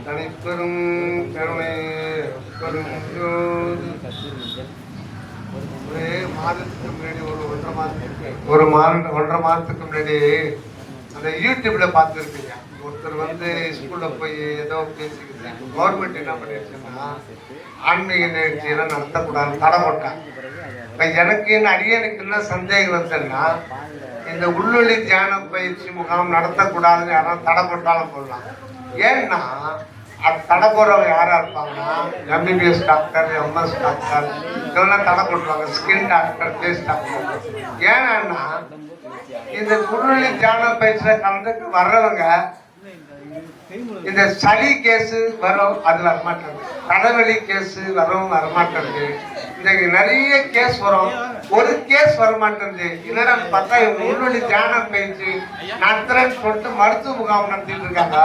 தனிப்பெரும் கருணை பெரும் ஒரே மாதத்துக்கு முன்னாடி ஒன்றரை மாதத்துக்கு முன்னாடி அந்த யூடியூப்ல பார்த்துருக்கீங்க. ஒருத்தர் வந்து ஸ்கூல்ல போய் ஏதோ பேசிக்கிட்டாங்க. கவர்மெண்ட் என்ன பண்ணிருச்சுன்னா ஆன்மீக நிகழ்ச்சியெல்லாம் நடத்தக்கூடாதுன்னு தடை போட்டாங்க. இப்போ எனக்கு என்ன அடியனுக்கு என்ன சந்தேகம் வந்ததுன்னா, இந்த உள்ளொளி தியான பயிற்சி முகாம் நடத்தக்கூடாதுன்னு யாராவது தடை போட்டாலும் போடலாம். ஏன்னா அது தடை போடுறவங்க யாரா இருப்பாங்கன்னா எம்பிபிஎஸ் டாக்டர், எம்எஸ் டாக்டர் இதெல்லாம் தடை போட்டுருவாங்க. Skin doctor, face doctor. ஏன்னா இந்த உள்ளொளி தியான பயிற்சியில கலந்துக்கு வர்றவங்க இந்த சளி கேஸு வரும், அது வரமாட்டேங்குது. தலைவலி கேஸு வரும், வரமாட்டேங்குது. இன்னைக்கு நிறைய கேஸ் வரும், ஒரு கேஸ் வரமாட்டேங்குது. என்னடா பார்த்தா இவங்க உள்ளொளி தியான பயிற்சி நடத்துறேன்னு சொல்லிட்டு மருத்துவ முகாம் நடத்திட்டு இருக்காங்க.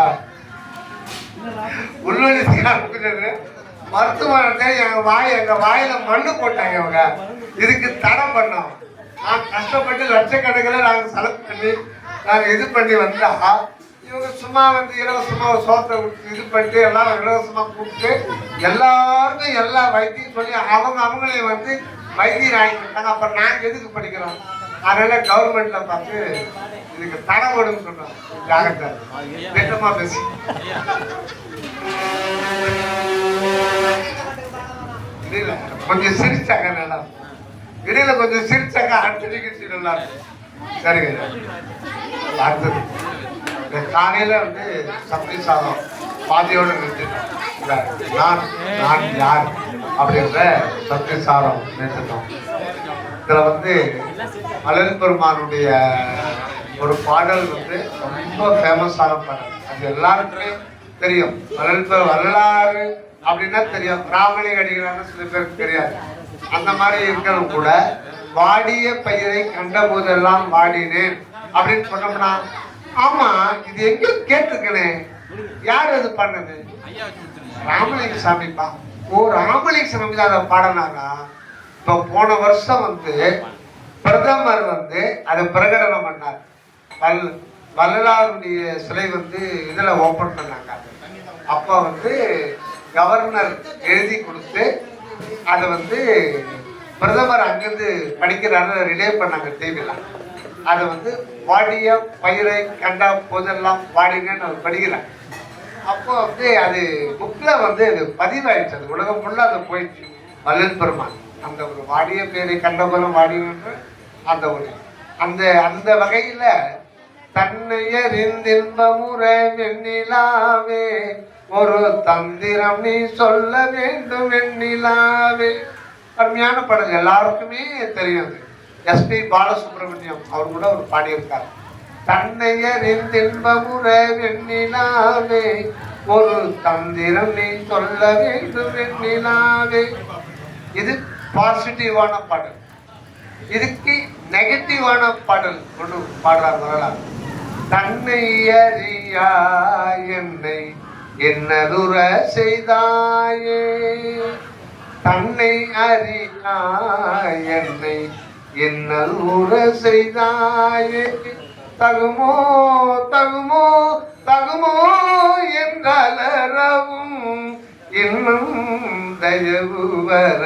உள்ளொளி தியானம் மருத்துவத்தை எங்க வாயில மண்ணு போட்டாங்க. அவங்க இதுக்கு தடை பண்ணோம். நான் கஷ்டப்பட்டு லட்சக்கணக்கில் நாங்கள் செலவு பண்ணி நாங்கள் இது பண்ணி வந்தா இவங்க சும்மா வந்து இலவசமா சோத்தை இது பண்ணிட்டு எல்லாரும் இலவசமா கூப்பிட்டு எல்லாருக்கும் எல்லா வைத்தியம் சொல்லி அவங்களையும் வந்து வைத்தியம் ஆகிட்டாங்க. அப்ப நாங்க எதுக்கு படிக்கிறோம்? அதனால கவர்மெண்ட்ல பார்த்து இதுக்கு தடை போடுன்னு சொன்னோம். ஜாகிரதை திட்டமா பேசி இடையில கொஞ்சம் சிரிச்சாங்க. நல்லா இடையில கொஞ்சம் சிரிச்சாங்க. அடுத்த நிகழ்ச்சி நல்லா இருக்கும். சரிங்க. அடுத்தது காலையில வந்து சப்தி சாதம் பாதியோட நிறுத்திட்டோம். நான் யார் அப்படின்ற சப்தி சாதம் நிறுத்திட்டோம். இதுல வந்து மலர் பெருமானுடைய ஒரு பாடல் வந்து ரொம்ப ஃபேமஸான பாடல். அது எல்லாருக்குமே தெரியும். வரலாறு அப்படின்னா தெரியும். ராமனை அடிக்கிறான்னு சில பேருக்கு தெரியாது. அந்த மாதிரி இருக்கிறவங்க கூட வாடிய பயிரை கண்ட போதெல்லாம் வாடினேன் அப்படின்னு சொன்னோம்னா, ஆமா இது எங்க கேட்டிருக்கனே, யார் அது பண்ணது? ராமலிங்க சாமிப்பா. ஓ, ராமலிங்க சாமி தான் அதை பாடினாரா? இப்போ போன வருஷம் வந்து பிரதமர் வந்து அதை பிரகடனம் பண்ணார். வள்ளலாருடைய சிலை வந்து இதுல ஓபன் பண்ணாங்க. அப்ப வந்து கவர்னர் எழுதி கொடுத்து அதை வந்து பிரதமர் அங்கிருந்து படிக்கிறாரு ரிலே பண்ணாங்க டிவில. அதை வந்து வாடிய பயிரை கண்டா போதெல்லாம் வாடிங்கன்னு அவர் படிக்கிறார். அப்போ வந்து அது புக்கில் வந்து அது பதிவாயிடுச்சு. அது உலகம் ஃபுல்லாக அது போயிடுச்சு. வள்ளல் பெருமான் அந்த ஒரு வாடிய பயிரை கண்ட போதும் வாடிங்கன்ற அந்த ஒரு அந்த வகையில் தன்னையறிந்தின்பமுற வெண்ணிலாவே ஒரு தந்திரம் நீ சொல்ல வேண்டும் வெண்ணிலாவே. அருமையான பாடல், எல்லாருக்குமே தெரியாது. எஸ்பி பாலசுப்ரமணியம் அவர் கூட ஒரு பாடியிருக்கார். தன்னையறிந்தின்பமுற வெண்ணிலாவே ஒரு தந்திரம் நீ சொல்ல வேண்டும் வெண்ணிலாவே. இது பாசிட்டிவான பாடல். இதுக்கு நெகட்டிவான பாடல் கொண்டு பாடுறார் வரலாறு. தன்னை அறியா என்னை என்னதுர செய்தாயே, தன்னை அறியா என்னை என்னதுர செய்தாயே, தகுமோ தகுமோ தகுமோ என்றலரவும் இன்னும் தயவு வர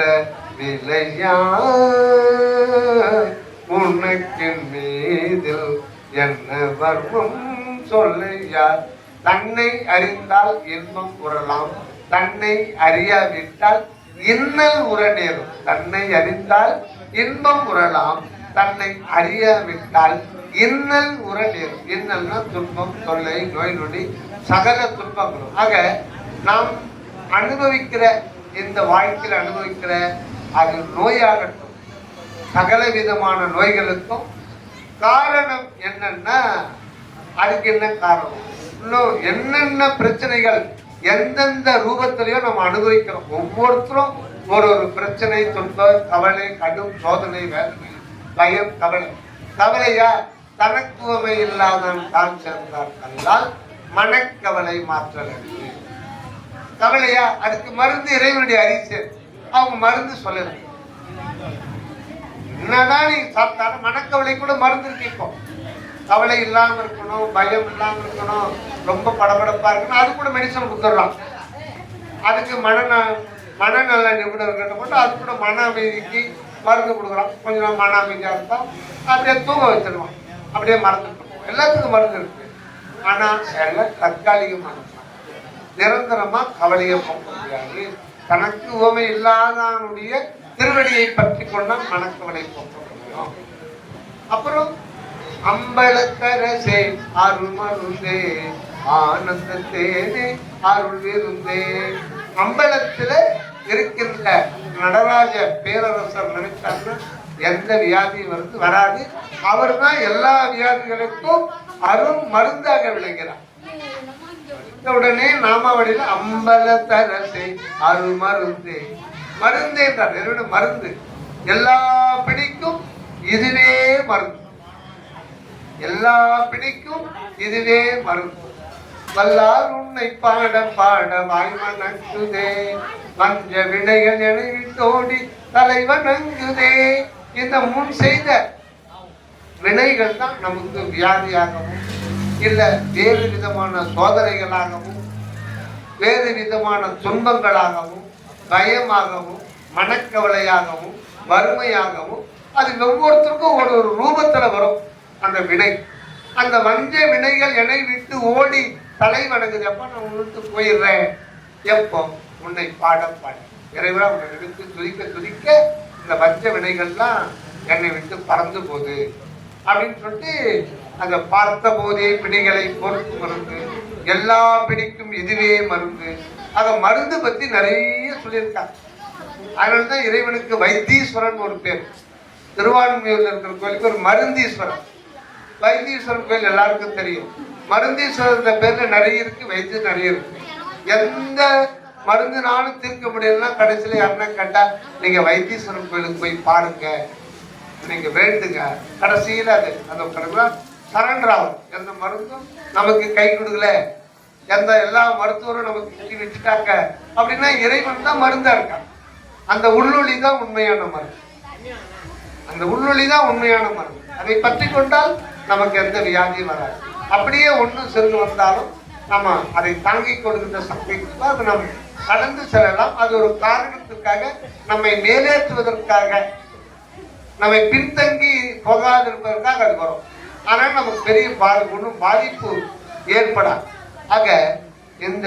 விலையா உனக்கின் மீதில் என்ன வர்மம் சொல்லையா. தன்னை அறிந்தால் இன்பம் உறலாம், தன்னை அறியாவிட்டால் இன்னல் உற நேரும். தன்னை அறிந்தால் இன்பம் உறலாம், தன்னை அறியாவிட்டால் இன்னல் உற நேரும். இன்னல்னா துன்பம், தொல்லை, நோய் நொடி, சகல துன்பங்களும். ஆக நாம் அனுபவிக்கிற இந்த வாழ்க்கையில் அனுபவிக்கிற அது நோயாகட்டும், சகல விதமான நோய்களுக்கும் காரணம் என்னன்னா, அதுக்கு என்ன காரணம், இன்னும் என்னென்ன பிரச்சனைகள் எந்தெந்த ரூபத்திலையும் நம்ம அனுபவிக்கிறோம். ஒவ்வொருத்தரும் ஒரு பிரச்சனை, துன்பம், கவலை, கடும் சோதனை, வேதனை, பயம், கவலை. கவலையா தனக்குவமை இல்லாதான் தான் சேர்ந்தார் கல்லால் மனக்கவலை மாற்றல். கவலையா அதுக்கு மருந்து இறைவனுடைய அரிசி. அவங்க மருந்து சொல்லல. என்னதான் நீ சாப்பிட்டாலும் மனக்கவலை கூட மருந்து இருக்கும். கவலை இல்லாம இருக்கணும், பயம் இல்லாம இருக்கணும், ரொம்ப படபடப்பா இருக்கணும், அது கூட மெடிசன் கொடுத்துடலாம். அதுக்கு மனநல நிபுணர்கிட்ட போட்டு அது கூட மன அமைதிக்கு மருந்து கொடுக்குறோம். கொஞ்சம் நாள் மன அமைதியா இருப்போம், அப்படியே தூங்க வச்சிருவோம், அப்படியே மறந்துட்டு இருப்போம். எல்லாத்துக்கும் மருந்து இருக்கு. ஆனா எல்லாம் தற்காலிகமான, நிரந்தரமா கவலையை போக்க முடியாது. தனக்கு உவமை இல்லாதனுடைய திருவடியை பற்றி கொண்டா மனக்கவலை போக்க முடியும். அப்புறம் அம்பலக்கரசே அருள் மருந்தே ஆனந்த தேனே அருள் விருந்தே. அம்பலத்துல இருக்கின்ற நடராஜ பேரரசர் நினைச்சாருன்னா எந்த வியாதி வராது. அவர் தான் எல்லா வியாதிகளுக்கும் அருள் மருந்தாக விளங்கிறார். உடனே நாமாவளியில அம்பலத்தரசே அருள் மருந்தே, மருந்தே என்றார். மருந்து, எல்லா பிணிக்கும் இதுவே மருந்து, எல்லா பிணிக்கும் இதுவே மருந்து. வல்லார் உன்னை பாட பாட வாய்மணங்குதே, வஞ்ச வினைகள் என விட்டோடி தலைவணங்குதே. இந்த முன் செய்த வினைகள் தான் நமக்கு வியாதியாகவும் இல்ல வேறு விதமான சோதனைகளாகவும் வேறு விதமான துன்பங்களாகவும் பயமாகவும் மனக்கவலையாகவும் வறுமையாகவும் அது ஒவ்வொருத்தருக்கும் ஒரு ஒரு ரூபத்துல வரும் அந்த வினை. அந்த வஞ்ச வினைகள் என்னை விட்டு ஓடி தலை வணங்குது. அப்ப நான் விட்டு போயிடுறேன். எப்போ? உன்னை பாட பாட இறைவா உன்னை நினைத்து துதிக்க துதிக்க இந்த வஞ்ச வினைகள்லாம் என்னை விட்டு பறந்து போகுது அப்படின்னு சொல்லிட்டு அந்த பார்த்த போதே பிணிகளை பொறுத்து மருந்து, எல்லா பிணிக்கும் இதுவே மருந்து. அத மருந்து பத்தி நிறைய சொல்லியிருக்காங்க. அதனாலதான் இறைவனுக்கு வைத்தீஸ்வரன் ஒரு பேர். திருவான்மையூர்ல இருக்கிற கோயிலுக்கு ஒரு மருந்தீஸ்வரன். வைத்தீஸ்வரன் கோயில் எல்லாருக்கும் தெரியும். மருந்தீஸ்வரர் பேர்ல நிறைய இருக்கு, வைத்தியம் நிறைய இருக்கு. எந்த மருந்துனாலும் தீர்க்க முடியலன்னா கடைசியில யாருன்னா கேட்டா நீங்க வைத்தீஸ்வரன் கோயிலுக்கு போய் பாருங்க, நீங்க வேண்டுங்க. கடைசியில அது சரண்டர் ஆகும். எந்த மருந்தும் நமக்கு கை கொடுக்கல, எந்த எல்லா மருத்துவரும் நமக்கு கட்டி வச்சுட்டாங்க அப்படின்னா இறைவன் தான் மருந்தா இருக்கான். அந்த உள்ளொளி தான் உண்மையான மருந்து. அந்த உள்ளொளி தான் உண்மையான மருந்து. அதை பற்றி கொண்டால் நமக்கு எந்த வியாதியும் வராது. அப்படியே ஒன்றும் சிறுகு வந்தாலும் நம்ம அதை தாங்கி கொடுக்கின்ற சக்திக்கு அது நம்ம கடந்து செல்லலாம். அது ஒரு காரணத்திற்காக, நம்மை மேலேற்றுவதற்காக, நம்மை பின்தங்கி போகாதிருப்பதற்காக அது வரும். ஆனால் நமக்கு பெரிய ஒன்றும் பாதிப்பு ஏற்படாது. ஆக இந்த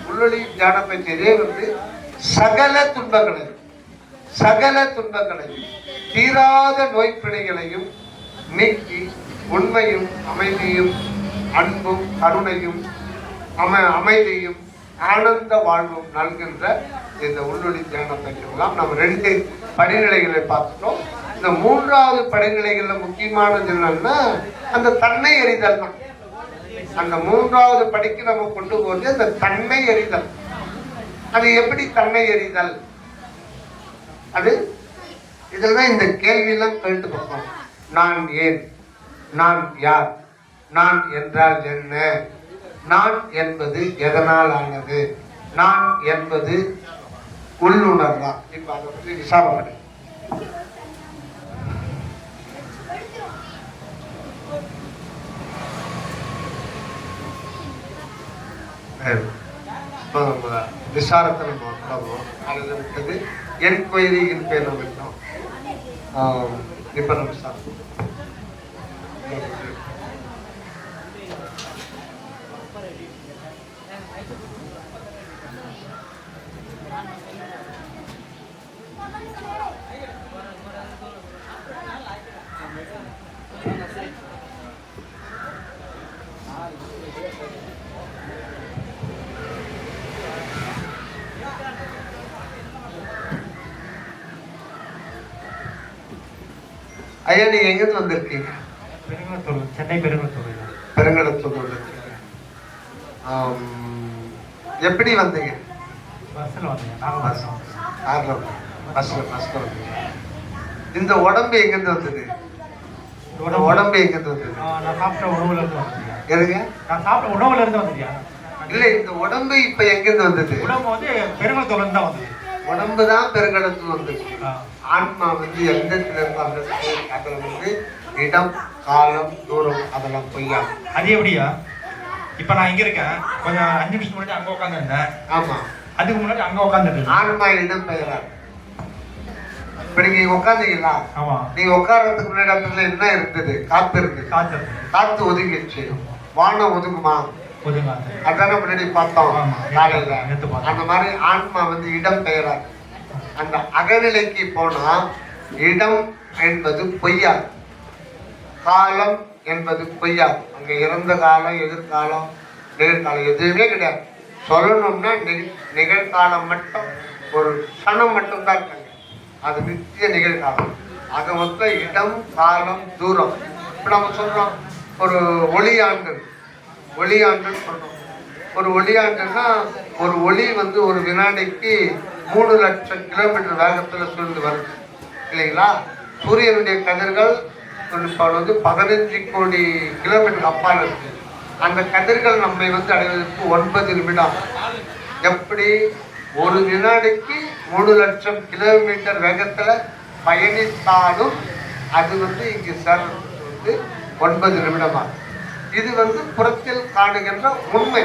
உள்ளொளி தியான பயிற்சியிலே சகல துன்பங்களையும் தீராத நோய்ப்பிணைகளையும் நீக்கி உண்மையும் அமைதியும் அன்பும் கருணையும் அமைதியும் ஆனந்த வாழ்வும் நல்கின்ற இந்த உள்ளொளி தியான பயிற்சியெல்லாம் நம்ம 2 படிநிலைகளை பார்த்துட்டோம். இந்த 3வது படிநிலைகள்ல முக்கியமானது என்னன்னா அந்த தன்னை எறிதல் தான். அந்த 3வது படிக்கு நம்ம கொண்டு போகிறது அந்த தன்னை எறிதல். அது எப்படி தன்னை எறிதல்? அது இதெல்லாம் இந்த கேள்வியெல்லாம் கேட்டு பார்ப்போம். நான் ஏன், நான் யார், நான் என்றால் என்ன, நான் என்பது எதனால் ஆனது, நான் என்பது உள்ளுணர்தான். இப்ப அதை பற்றி விசாரப்படு. விசாரத்தை நம்ம தொடரும். அதில் இருக்கிறது என் கோயிலின் பேர் நம்ம விட்டோம். இப்ப நம்ம விசாரம் ஐயா, நீங்க எங்கிருந்து வந்திருக்கீங்க? பெருங்கலத்தூர், சென்னை பெருங்கலத்தூர். பெருங்கலத்தூர் வந்திருக்கீங்க. எப்படி வந்தீங்க? பஸ்ல வந்தீங்க? பஸ்ல வந்தீங்க. இந்த உடம்பு எங்கிருந்து வந்தது? உடம்பு எங்கிருந்து வந்தது? நான் சாப்பிட்ட உணவுல இருந்து வந்தீங்க. எதுங்க? நான் சாப்பிட்ட உணவுல இருந்து வந்தீங்க. இல்ல, இந்த உடம்பு இப்ப எங்கிருந்து வந்தது? உடம்பு வந்து பெருங்கலத்தூர்ல இருந்து தான் வந்தது. உடம்பு தான் பெருங்கலத்தூர் வந்தது. ஆன்மா எந்த இடத்துல இருந்து அதுல இடம் காலம் தூரம் அதெல்லாம் பொய்யா. அது எப்படியா? இப்ப நான் இங்க இருக்கேன், கொஞ்சம் 5 நிமிஷம் முன்னாடி அங்க உட்கார்ந்து இருந்தேன். ஆமா, அதுக்கு முன்னாடி அங்க உட்கார்ந்துட்டு இருந்தேன். ஆன்மா இடம் பெயரா. இப்ப நீங்க உட்காந்தீங்களா? ஆமா. நீங்க உட்கார்றதுக்கு முன்னாடி இடத்துல என்ன இருந்தது? காத்து இருக்கு. காத்து ஒதுங்கிடுச்சு. வானம் ஒதுங்குமா? அதான முன்னாடி பார்த்தோம் காலையில. அந்த மாதிரி ஆன்மா வந்து இடம் பெயரா. அந்த அகநிலைக்கு போனா இடம் என்பது பொய்யா, காலம் என்பது பொய்யா. அங்க இறந்த காலம், எதிர்காலம், நிகழ்காலம் எதுவுமே கிடையாது. சொல்லணும்னா நிகழ்காலம் மட்டும், ஒரு கணம் மட்டும்தான் இருக்காங்க. அது நித்திய நிகழ்காலம். அது மொத்தம் இடம், காலம், தூரம். இப்ப நம்ம சொல்றோம் ஒரு ஒளியாண்டு, ஒளியாண்டுன்னு சொல்றோம். ஒரு ஒளியாண்டுன்னா ஒரு ஒளி வந்து ஒரு வினாடிக்கு 3 லட்சம் கிலோமீட்டர் வேகத்துல சுழந்து வருது இல்லைங்களா? சூரியனுடைய கதிர்கள் வந்து 15 கோடி கிலோமீட்டர் அப்பால் இருக்கு. அந்த கதிர்கள் நம்மை வந்து அடைவதற்கு 9 நிமிடம். எப்படி ஒரு வினாடிக்கு 3 லட்சம் கிலோமீட்டர் வேகத்துல பயணித்தாலும் அது வந்து இங்கு சேர்றது வந்து 9 நிமிடமா. இது வந்து புறத்தில் காணுகின்ற உண்மை.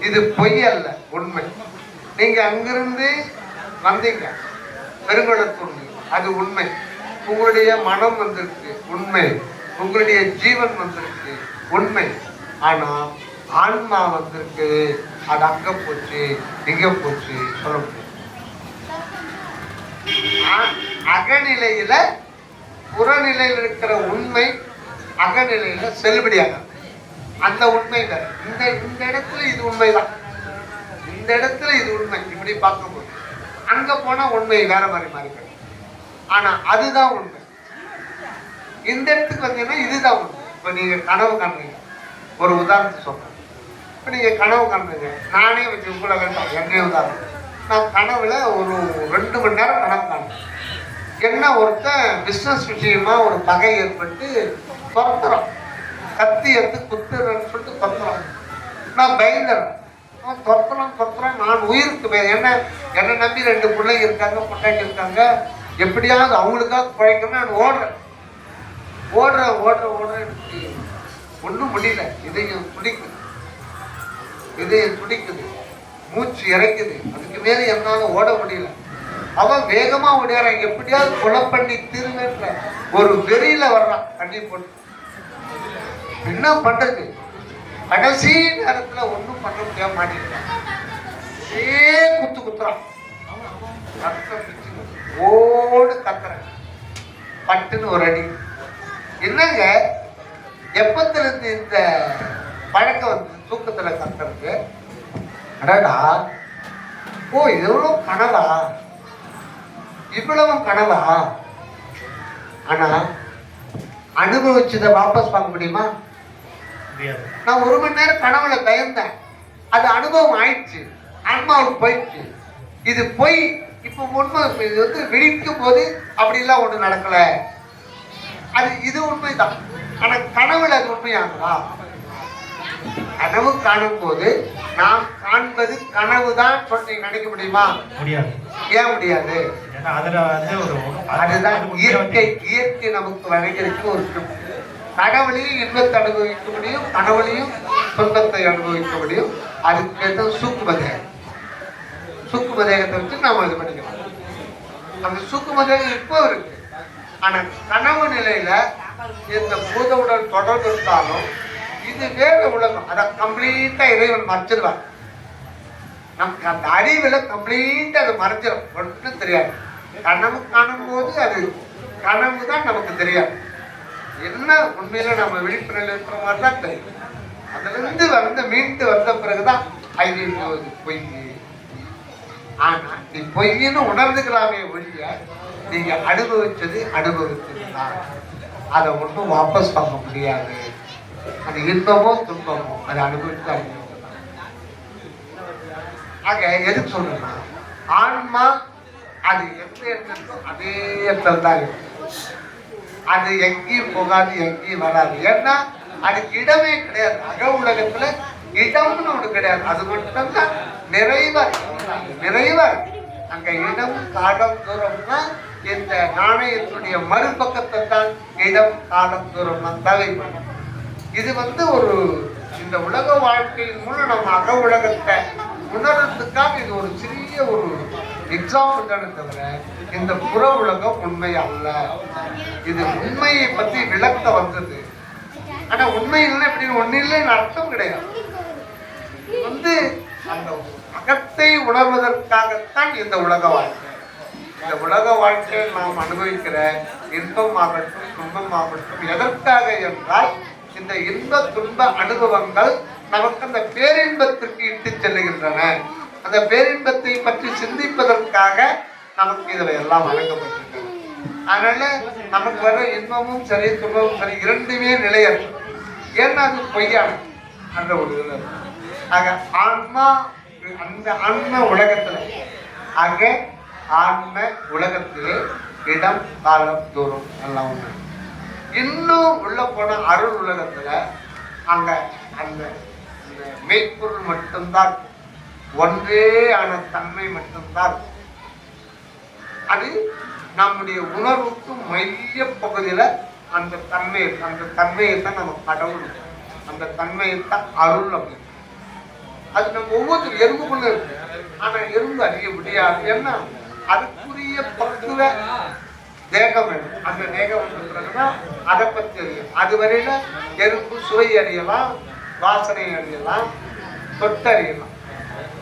இது பொய் அல்ல, உண்மை. நீங்க அங்கிருந்து வந்தீங்க பெருங்குளத்தூர், அது உண்மை. உங்களுடைய மனம் வந்திருக்கு, உண்மை. உங்களுடைய ஜீவன் வந்திருக்கு, உண்மை. ஆனா ஆன்மா வந்திருக்கு, அது அங்க போச்சு இங்க போச்சு சொல்ல முடியும். அகநிலையில புறநிலையில் இருக்கிற உண்மை அகநிலையில செல்லுபடியாக. அந்த உண்மை இந்த இடத்துல இது உண்மைதான், இந்த இடத்துல இது உண்மை. இப்படி பார்க்கும்போது அங்க போனா உண்மை வேற மாதிரி மாறிக்க. ஆனா அதுதான் உண்மை. இந்த இடத்துக்கு வந்தீங்கன்னா இதுதான் உண்மை. இப்ப நீங்க கனவு காண்றீங்க, ஒரு உதாரணத்தை சொல்றேன். இப்ப நீங்க கனவு காண்றீங்க, நானே வச்சு கூட வேண்டாம், என்னைய உதாரணம். நான் கனவுல ஒரு 2 மணி நேரம் கனவு காண்றேன். என்ன ஒருத்தன் பிசினஸ் விஷயமா ஒரு பகை ஏற்பட்டு துரத்துறோம், கத்தி எடுத்து குத்துறன்னு சொல்லிட்டு துரத்துறோம். நான் பயந்துறேன். துரத்துறோம். நான் உயிருக்கு என்ன நம்பி 2 பிள்ளைங்க இருக்காங்க, பொண்டாட்டி இருக்காங்க. எப்படியாவது அவங்களுக்காக குழைக்கணும். நான் ஓடுறேன். எனக்கு ஒன்றும் முடியல. இதயம் துடிக்குது, மூச்சு இறைக்குது. அதுக்கு மேல என்னால ஓட முடியல. அவன் வேகமா ஓடிறான், எப்படியாவது கொலை பண்ணி திரும்ப ஒரு வெறியில வர்றான். தண்ணி போட்டு என்ன பண்றது? கடைசி நேரத்துல ஒன்றும் பண்ண முடியாம மாட்டிட்டான். குத்துறான். ஓடு கத்துறேன். பட்டுன்னு ஒரு அடி. என்னங்க எப்பத்துல இருந்து இந்த பழக்கம் வந்து தூக்கத்துல கத்துறது? அடடா, ஓ இது எவ்வளவு கனவா, இவ்வளவு கனவா. ஆனா அனுபவிச்சதை வாபஸ் வாங்க முடியுமா? நான் 1 மணி நேரம் கனவுல பயந்தேன், அது அனுபவம் ஆயிடுச்சு, ஆன்மாவுக்கு போயிடுச்சு. இது பொய். இப்ப உண்மை. இது வந்து விழிக்கும் போது அப்படிலாம் ஒண்ணு நடக்கல, அது இது உண்மைதான். ஆனா கனவுல அது உண்மையாங்களா? கனவு காணும் போது நாம் காண்பது கனவுதான் சொல்லி நினைக்க முடியுமா? முடியாது. ஏன் முடியாது? அதுதான் இயற்கை நமக்கு வழங்கியிருக்க ஒரு கடவுளையும் இன்பத்தை அனுபவிக்க முடியும், கனவுலையும் சொந்தத்தை அனுபவிக்க முடியும். அதுக்கு சூக்கும தேகத்தை வச்சு நாம இது பண்ணிக்கலாம். அந்த சூக்கும தேகம் இப்போ இருக்கு. ஆனா கனவு நிலையில இந்த பூத உடல் தொடர்பு இருந்தாலும் இது வேற உலகம். அதை கம்ப்ளீட்டா இறைவன் மறைச்சிருவார். நமக்கு அந்த அறிவுல கம்ப்ளீட்டா அது மறைச்சிடும், ஒன்றும் தெரியாது. கனவு காணும் போது அது கனவு தான் நமக்கு தெரியாது. என்ன உண்மையில நம்ம விழிப்புணர்வு இருக்கிற மாதிரி தான் தெரியும். அதுல இருந்து மீண்டு வந்த பிறகுதான் ஐயோ இது பொய். ஆனா நீ பொய்ன்னு உணர்ந்துக்கலாமே ஒழிய நீங்க அனுபவிச்சதுதான். அதை ஒன்றும் வாபஸ் வாங்க முடியாது. அது இன்பமோ துன்பமோ அதை அனுபவித்து ஆக எதுக்கு சொல்றேன்னா, ஆன்மா அது எந்த இடத்துல அதே இடத்துல தான் இருக்கும். அது எங்கேயும் போகாது, எங்கேயும் வராது. ஏன்னா அதுக்கு இடமே கிடையாது. அக உலகத்துல இடம்னு ஒண்ணு கிடையாது. அது மட்டும்தான் நிறைவா இருக்கு. அங்க இடம், காலம், தூரம்னா இந்த நாணயத்துடைய மறுபக்கத்தை தான் இடம் காலம் தூரம் தவை. இது ஒரு இந்த உலக வாழ்க்கையின் மூலம் நம்ம அக உலகத்தை உணர்றதுக்காக இது ஒரு சிறிய ஒரு எக்ஸாம்பிள் தானே தவிர இந்த புற உலகம் உண்மை அல்ல. இது உண்மையை பத்தி விளக்க வந்தது. ஆனா உண்மை இல்லை அப்படின்னு ஒண்ணு இல்லைன்னு அர்த்தம் கிடையாது. இது அந்த அகத்தை உணர்வதற்காகத்தான் இந்த உலக வாழ்க்கை. இந்த உலக வாழ்க்கையை நாம் அனுபவிக்கிற இன்பமாகட்டும் துன்பமாகட்டும் எதற்காக என்றால் இந்த இன்ப துன்ப அனுபவங்கள் நமக்கு அந்த பேரின்பத்திற்கு இட்டு செல்லுகின்றன. அந்த பேரின்பத்தை பற்றி சிந்திப்பதற்காக நமக்கு இதில் எல்லாம் வழங்கப்பட்டிருக்கிறது. அதனால நமக்கு வர இன்பமும் சரி துன்பமும் சரி இரண்டுமே நிலையற்ற. ஏன்னா அது பொய்யான அந்த ஒரு இதில் ஆக ஆன்மா அந்த ஆன்ம உலகத்துல ஆக ஆன்ம உலகத்திலே இடம் காலம் தூரம் எல்லாம் உண்டு. இன்னும் உள்ள போன அருள் உலகத்துல அங்க அந்த மெய்ப்பொருள் மட்டும்தான், ஒன்றே ஆன தன்மை மட்டும்தான். அது நம்முடைய உணர்வுக்கு மைய பகுதியில அந்த தன்மையை தான் நம்ம கடவுள், அந்த தன்மையை தான் அருள் அப்படி. அது நம்ம ஒவ்வொருத்தரும் எறும்புக்குள்ள இருக்கு. ஆனா எறும்பு அறிய முடியாது. ஏன்னா அதுக்குரிய பக்குவ தேகம் வேணும். அந்த தேகம் வந்துன்னா அதை பற்றி அறியும். அது வரையில எறும்பு சுவை அறியலாம், வாசனை அறியலாம், தொட்டு அறியலாம்,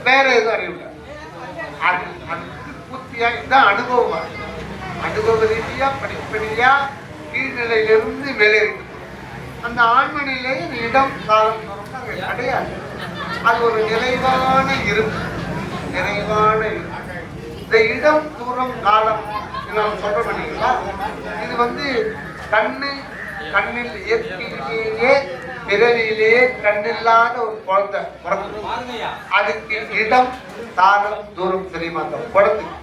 வேற எதுவும் அறியல. அது அதுக்கு பூர்த்தியா இதுதான் அனுபவம். அனுபவ ரீதியா படிப்படியா கீழ்நிலையிலிருந்து மேலே இருக்கு. அந்த ஆன்ம நிலையில் இடம் காலம் அங்கே கிடையாது. அது ஒரு நிறைவான இருப்பு, நிறைவான இருப்பு. இந்த இடம் தூரம் காலம் நம்ம சொல்ற பண்ணீங்களா? இது கண்ணில் இயற்கையிலேயே பிறவியிலேயே கண்ணில்லாத ஒரு குழந்தை பிறக்கும். அதுக்கு இடம் காலம் தூரம் தெரியுமா? அந்த குழந்தைக்கு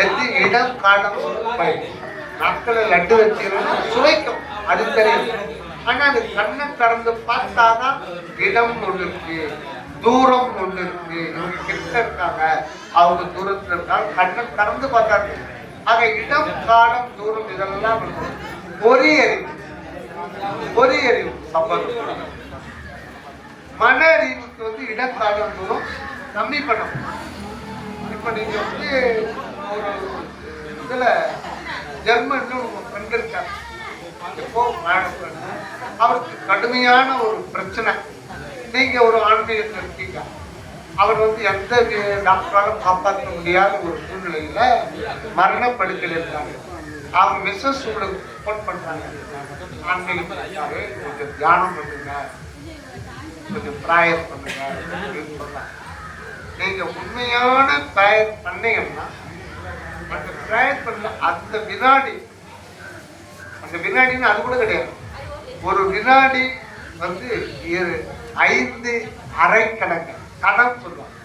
எது இடம் காலம் நாட்களை லட்டு வச்சுன்னா சுவைக்கும், அது தெரியும். ஆனா அது கண்ணை திறந்து பார்த்தாதான் இடம் ஒன்று இருக்கு, தூரம் ஒன்று இருக்கு. இவங்க கிட்ட இருக்காங்க, அவங்க தூரத்துல இருக்காங்க, கண்ணை திறந்து பார்த்தாங்க. ஆக இடம் காலம் தூரம் இதெல்லாம் பொறி அறிவு சம்பந்தம். மன அறிவுக்கு இடம் காலம் தூரம் கம்மி பண்ணணும். இப்ப நீங்க ஒரு இதுல ஜெர்மன்ல ஒரு ஃப்ரெண்ட் இருக்காரு. எப்போ அவருக்கு கடுமையான ஒரு பிரச்சனை. நீங்க ஒரு ஆன்மீகத்தில் இருக்கீங்க. அவர் எந்த டாக்டராலும் காப்பாற்ற முடியாத ஒரு சூழ்நிலையில மரணப்படுக்கையில் இருக்காங்க. அவங்க மிஸ்ஸஸ் உங்களுக்கு சப்போர்ட் பண்றாங்க. ஆன்மீகம் இருக்காரு, கொஞ்சம் தியானம் பண்ணுங்க, கொஞ்சம் ப்ராயர் பண்ணுங்க அப்படின்னு சொல்றாங்க. நீங்க உண்மையான ப்ராயர் பண்ணீங்கன்னா அந்த ப்ராயர் பண்ண அந்த வினாடின்னு அது கூட கிடையாது. ஒரு வினாடி 5 அரை கணக்கு கணம் சொல்லுவாங்க.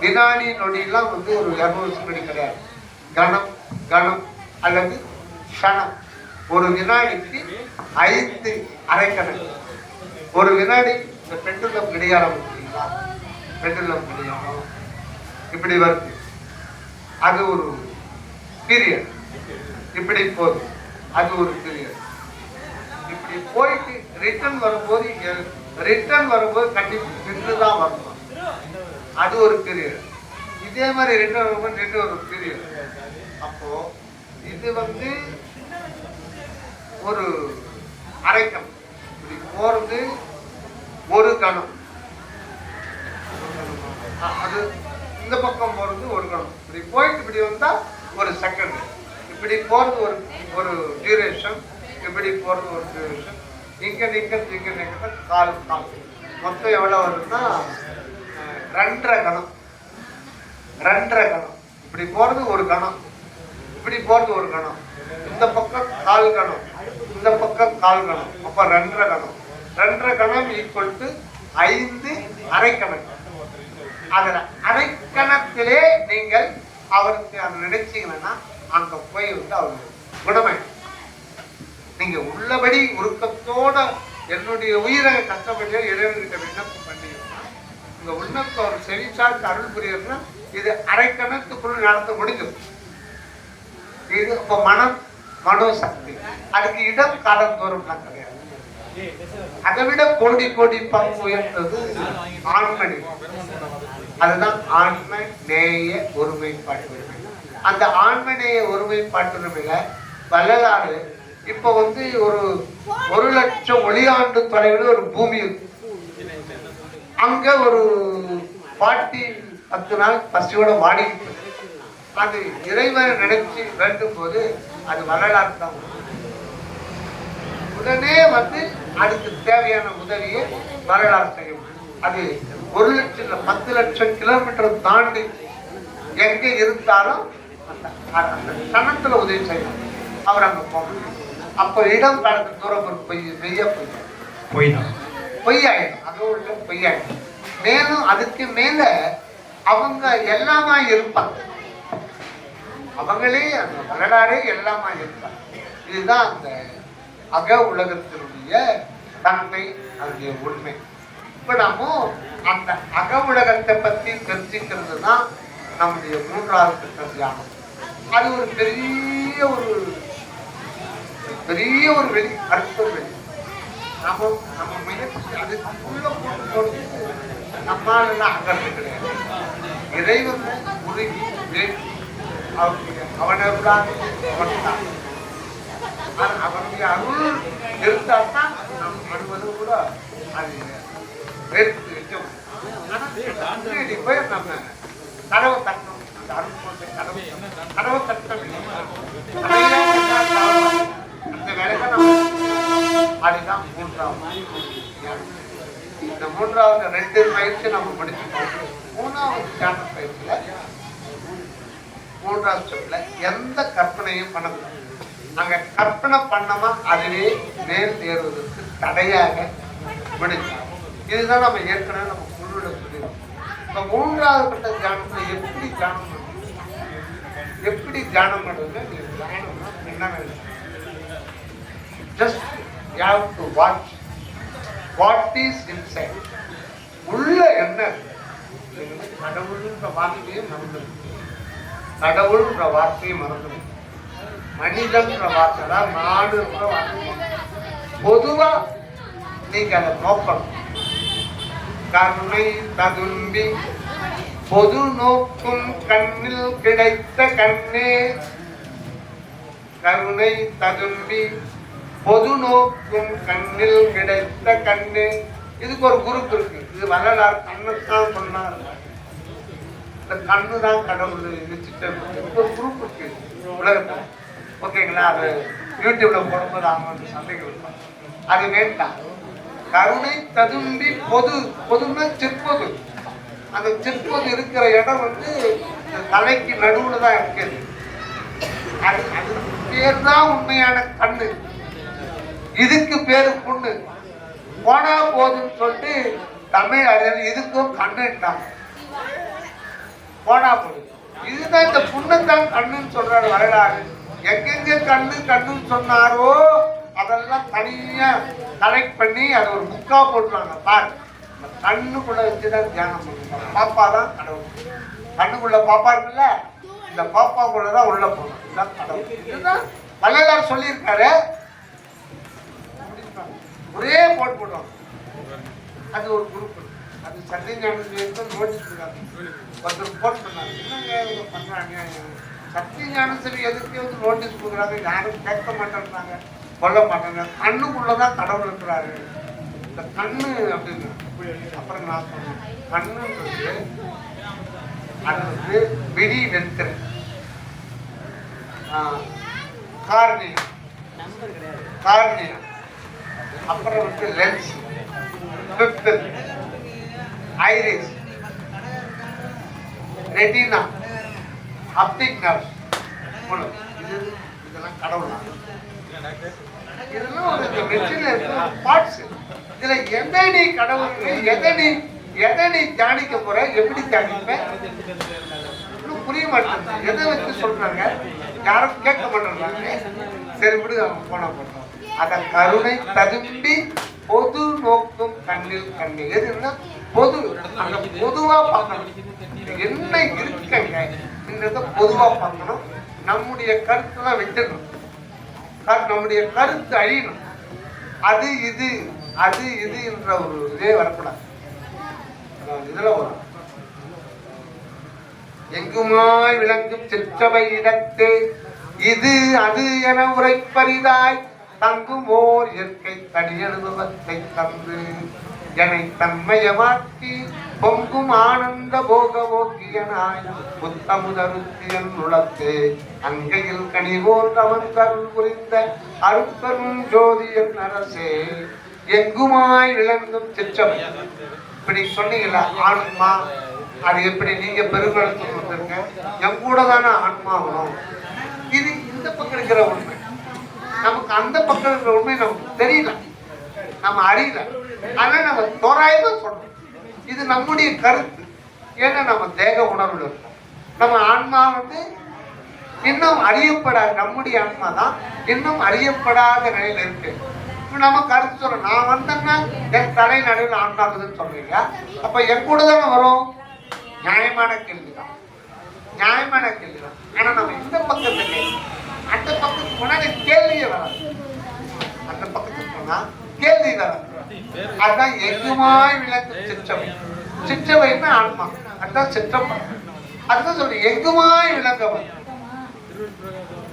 வினாடி நொடியெல்லாம் ஒரு 200 செகண்ட் கிடையாது. கணம் அல்லது க்ஷணம். ஒரு வினாடிக்கு 5 அரை கணக்கு. ஒரு வினாடி இந்த பெண்டுலம் கிடையாரம் பார்த்தீங்களா? பெண்டுலம் கிடையாரம் இப்படி வருது, அது ஒரு பீரியட். இப்படி போகுது, அது ஒரு பீரியட். இப்படி போயிட்டு ரிட்டர்ன் வரும்போது கண்டிப்பா நின்றுதான் வரணும், அது ஒரு பீரியட். இதே மாதிரி ரிட்டர்ன் வரும்போது நின்று ஒரு பீரியட். அப்போ இது ஒரு அரைக்கம். இப்படி போறது ஒரு கணம், அது இந்த பக்கம் போறது ஒரு கணம். இப்படி போயிட்டு இப்படி வந்தா ஒரு செகண்ட். இப்படி போறது ஒரு டியூரேஷன், இப்படி போறது ஒரு டியூரேஷன். இங்க நிக்கிறது கால். மொத்தம் எவ்வளவு வருதுன்னா 2.5 கணம். இப்படி போறது ஒரு கணம், இப்படி போறது ஒரு கணம். இந்த பக்கம் 4 கணம், இந்த பக்கம் 4 கணம். அப்ப 2.5 கணம். 2.5 கணம் ஈக்குவல் டு 5 அரைக்கணக்கு. அதுல அரைக்கணத்திலே நீங்கள் அவருக்கு அதை நினைச்சீங்கன்னா அங்க போய் அவருக்கு குணமை. நீங்க உள்ளபடி உருக்கத்தோட என்னுடைய உயிரை கஷ்டப்பட்டு இறைவன்கிட்ட விண்ணப்பம் பண்ணீங்கன்னா உங்க உள்ளத்தை அவர் செவிச்சார்க்கு அருள் புரியறதுன்னா இது அரைக்கணத்துக்குள்ள நடத்த முடிஞ்சது. இது இப்போ மனோசக்தி. அதுக்கு இடம் காலம் தோறும்லாம் கிடையாது. அதை விட கோடி கோடி பங்கு உயர்ந்தது ஆண்மணி. அதுதான் ஆண்மை நேய ஒருமைப்பாட்டு உரிமை. அந்த ஆண்மை நேய ஒருமைப்பாட்டு உரிமையில வள்ளலாறு இப்ப வந்து ஒரு 1,00,000 ஒளியாண்டு தொலைவில் ஒரு பூமி இருக்கு. அங்க ஒரு பாட்டி 10 நாள் பசியோட வாடி அது இறைவனை நினைச்சு வேண்டும் போது அது வரலாறு தான். உடனே வந்து அதுக்கு தேவையான உதவியை வரலாறு செய்யும். அது 1,00,000 10 லட்சம் கிலோமீட்டர் தாண்டி எங்க இருந்தாலும் அந்த கணத்துல உதவி செய்யணும். அவர் அங்க போகணும். அப்போ இடம் கடந்த தூரம் ஒரு பொய்யாயிடும். அது உள்ள பொய்யாயிடும். மேலும் அதுக்கு மேல அவங்க எல்லாமா இருப்பாங்க. அவங்களே அந்த வரலாறே எல்லாமா இருப்பாங்க. இதுதான் அந்த அக உலகத்தினுடைய தன்மை, அதனுடைய உண்மை. இப்ப நாம அந்த அக உலகத்தை பத்தி தெரிஞ்சுக்கிறது தான் நம்முடைய 3வது கட்ட தியானம். அது ஒரு பெரிய வெளி அர்த்த வெளி. நம்ம முயற்சி அதுக்குள்ள போட்டு நம்மளால அகற்று கிடையாது. இறைவன் உருகி அவனருதான் அவனுடைய அருள் இருந்தால் தான் நம் அனுமதி கூட அது வேர்த்து வைக்க முடியும். போய் நம்ம கதவை தட்டணும். அந்த அருள் போன்ற கதவை தட்டணும். அந்த வேலைதான் நம்ம அதுதான் 3வது. இந்த 3வது 2 பயிற்சி நம்ம முடிச்சுட்டோம். 3வது தியான பயிற்சியில 3வது ஸ்டெப்ல எந்த கற்பனையும் பண்ணக்கூடாது. அங்க கற்பனை பண்ணமா அதுவே நேர் தேர்வதற்கு தடையாக முடிச்சோம். இதுதான் நம்ம ஏற்கனவே நம்ம குழுவிட சொல்லிடுவோம். இப்ப 3வது கட்ட தியானத்துல எப்படி தியானம் பண்ணுறது? தியானம்னா என்ன வேணும்? Just you have to watch what is inside. உள்ள என்ன? கடவுள்ன்ற வார்த்தையை மறந்துடும். மனிதன்ற வார்த்தை தான் நாடுன்ற வார்த்தை. பொதுவா நீங்க அதை நோக்கணும். கருணை ததும்பி பொது நோக்கும் கண்ணில் கிடைத்த கண்ணே. கருணை ததும்பி பொது நோக்கும் கண்ணில் கிடைத்த கண்ணு. இதுக்கு ஒரு குரூப் இருக்கு. இது வரலாறு கண்ணுதான் சொன்னார். இந்த கண்ணு தான் கடவுள் ஒரு குரூப் இருக்கு உலகத்துல. ஓகேங்களா? அது யூடியூப்ல போடும்போது அவங்க சந்தைகள் இருக்கும். அது வேண்டாம். கருணை ததும்பி பொதுன்னா செப்பொது. அந்த செப்பொது இருக்கிற இடம் வந்து தலைக்கு நடுவுல தான் இருக்குது. அது பேர் தான் உண்மையான கண்ணு. இதுக்கு பேரு புண்ணு. போனா போதுன்னு சொல்லிட்டு தமிழ் அறிஞர் இதுக்கும் கண்ணுட்டாங்க. போனா போது இதுதான் இந்த புண்ணுத்தான் கண்ணுன்னு சொல்றாரு வரலாறு. எங்கெங்க கண்ணுன்னு சொன்னாரோ அதெல்லாம் தனியா கலெக்ட் பண்ணி அதை ஒரு புக்கா போட்டுருவாங்க. பாரு, கண்ணுக்குள்ள வச்சுதான் தியானம் பண்ணுவாங்க. பாப்பா தான் கடவுள். கண்ணுக்குள்ள பாப்பா இருக்குல்ல, இந்த பாப்பாக்குள்ளதான் உள்ள போகணும். இதுதான் கடவுள். இதுதான் வள்ளலார் சொல்லியிருக்காரு. ஒரே போடுவாங்க. அது ஒரு குரூப். அது சத்தியஞானசேகர் நோட்டீஸ் இருக்காங்க. ஒருத்தர் போட் பண்ணாங்க. என்னங்க இவங்க பண்றாங்க? சத்தியஞானசேகர் எதுக்கு வந்து நோட்டீஸ் கொடுக்குறாங்க? யாரும் கேட்க மாட்டேன்றாங்க, கொல்ல மாட்டாங்க. கண்ணுக்குள்ளதான் கடவுள் இருக்கிறாரு. இந்த கண்ணு அப்படின்னு அப்புறம் நான் சொன்னேன். கண்ணுன்றது அது வந்து விழி வெத்திரை, கார்னியம், அப்புறம் வந்து lens, pupil, iris, retina, optic nerve. இதெல்லாம் கடவுள். இதெல்லாம் ஒரு மெஷின்ல இருக்கிற பார்ட்ஸ். இதுல எதை நீ கடவுள், எதை நீ தியானிக்க போற, எப்படி தியானிப்ப புரிய மாட்டேங்குது. எதை வச்சு சொல்றாங்க? யாரும் கேட்க மாட்டேங்கிறாங்க. சரி விடு, அவங்க போனா போட்டோம். அத கருணை ததும்பி பொது நோக்கும் கண்ணில் கண்ணு. எதுன்னா பொது, அங்க பொதுவா பார்க்கணும். என்ன இருக்கங்க பொதுவா பார்க்கணும். நம்முடைய கருத்துலாம் விட்டுணும், நம்முடைய கருத்து அழியணும். அது இது என்ற ஒரு இதே வரக்கூடாது. இதுல வரும் எங்குமாய் விளங்கும் சிற்றவை இடத்தே இது அது என உரைப்பரிதாய் தங்குமோர் இயற்கை தனியனுபவத்தை தந்து என்னை தன்மயமாக்கி பொங்கும் ஆனந்த போக ஓக்கியனாய் புத்தமுதருத்தியன் உளத்தே அங்கையில் கனிவோர் அவந்தருள் புரிந்த அருட்பெரும் ஜோதியன் அரசே எங்குமாய் விளங்கும் சிற்றவை. இப்படி சொன்னீங்களா ஆன்மா, அது எப்படி நீங்க பெருங்கலத்தில் வந்திருக்க, என் கூட தானே ஆன்மா வரும். இது இந்த பக்கம் இருக்கிற உண்மை, நமக்கு அந்த பக்கம் இருக்கிற உண்மை நமக்கு தெரியல, நம்ம அறியல. ஆனா நம்ம தோராயமா சொல்றோம், இது நம்முடைய கருத்து. ஏன்னா நம்ம தேக உணர்வுல இருக்கோம். நம்ம ஆன்மா இன்னும் அறியப்படாத, நம்முடைய ஆன்மா தான் இன்னும் அறியப்படாத நிலையில இருக்கு. நம்ம கருத்து சொல்றோம், நான் வந்தேன்னா என் தலை நடுவில் ஆன்மாக்குதுன்னு சொல்றீங்க, அப்ப என் கூட தானே வரும். நியாயமான கேள்விதான், நியாயமான கேள்விதான். ஆனா நம்ம இந்த பக்கத்துல அந்த பக்கத்துக்கு போனா கேள்வியே வராது, அந்த பக்கத்துக்கு போனா கேள்வி வராது. அதுதான் எங்குமாய் விளங்கும் சிற்றவை. சிற்றவைன்னா ஆன்மா, அதுதான் சிற்றப்பா. அதுதான் சொல்லு எங்குமாய் விளங்கவன்.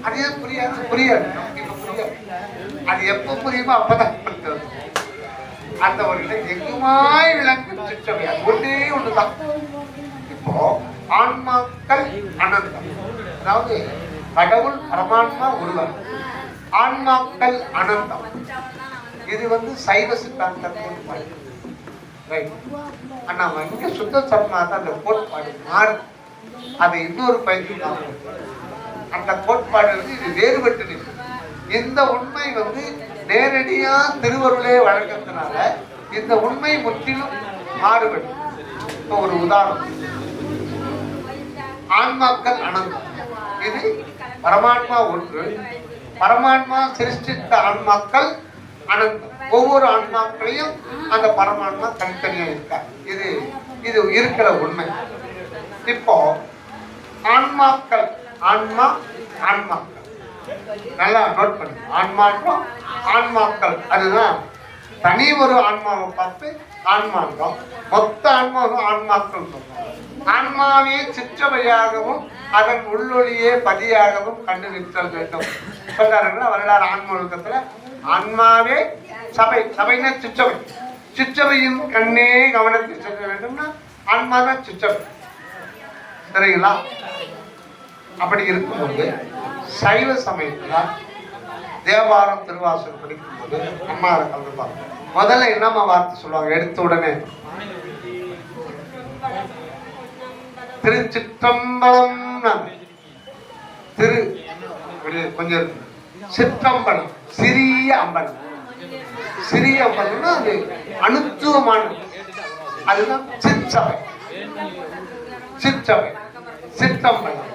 அது ஏன் புரியாது? புரியாது, இப்ப புரியாது. அது எப்ப புரியுமோ அப்பதான் அந்த ஒரு எங்குமாய் விளங்கும் சிற்றவை. அது ஒன்றே ஒண்ணுதான். இப்போ ஆன்மாக்கள் அனந்தம், அதாவது கடவுள் பரமாத்மா ஒருவர், ஆன்மாக்கள் அனந்தம். இது சைவ சித்தாந்த கோட்பாடு. ஆனா இங்க சுத்த சரணாத அந்த கோட்பாடு மாறு, அதை இன்னொரு பயிற்சி அந்த கோட்பாடு இது வேறுபட்டு நிற்கும். இந்த உண்மை நேரடியா திருவருளே வழக்கத்தினால இந்த உண்மை முற்றிலும் மாறுபடும். இப்போ ஒரு உதாரணம், ஆன்மாக்கள் அனந்தம். இது பரமாத்மா ஒன்று, பரமாத்மா சிருஷ்டித்த ஆன்மாக்கள் அனந்தம். ஒவ்வொரு ஆன்மாக்களையும் அந்த பரமாத்மா தனித்தனியா இருக்கார். இது இது இருக்கிற உண்மை. இப்போ ஆன்மாக்கள், ஆன்மா ஆன்மாக்கள் நல்லா நோட் பண்ணி, ஆன்மாக்கள் ஆன்மாக்கள் அதுதான் தனி ஒரு ஆன்மாவை பார்த்து ஆன்மாக்கள், மொத்த ஆன்மாவும் ஆன்மாக்கள் சொல்றோம். ஆன்மாவே சிற்றவையாகவும் அதன் உள்ளொளியே பதியாகவும் கண்டு நிற்றல் வேண்டும் சொல்றாருங்களா வரலாறு ஆன்ம ஒழுக்கத்துல. ஆன்மாவே சபை, சபைனா சிற்றவை, சிற்றவையின் கண்ணே கவனத்தில் செல்ல வேண்டும்னா ஆன்மாதான் சிற்றவை. சரிங்களா? அப்படி இருக்கும்போது சைவ சமயத்துல தேவாரம் திருவாசகம் படிக்கும்போது அம்மாவை கலந்துப்பாங்க. முதல்ல என்னம்மா வார்த்தை சொல்லுவாங்க? எடுத்த உடனே திருச்சிற்றம்பலம். திரு கொஞ்சம் சிற்றம்பலம், சிறிய அம்பலம். சிறிய அம்பலம்னா அது அனுத்துவமானது, அதுதான் சிற்றவை. சிற்றவை, சிற்றம்பலம்,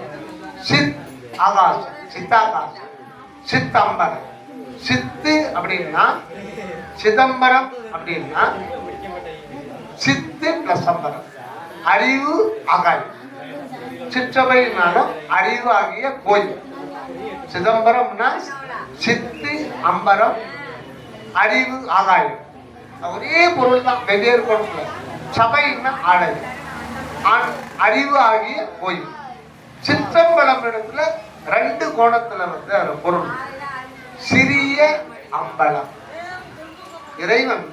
சித் ஆகாசம், சித்தாகாசம், சித்தம்பரம். சித்து அப்படின்னா சிதம்பரம் அப்படின்னா சித்து பிளஸ் அம்பரம், அறிவு ஆகாயம். சிற்றவைனாலும் அறிவு ஆகிய கோயில். சிதம்பரம்னா சித்து அம்பரம், அறிவு ஆகாயம். ஒரே பொருள் தான், வெவ்வேறு பொருள். சபைன்னா ஆடல், அறிவு ஆகிய கோயில். சிற்றம்பலம் இடத்துல ரெண்டு கோணத்துல அந்த பொருள். சிறிய அம்பலம், இறைவன்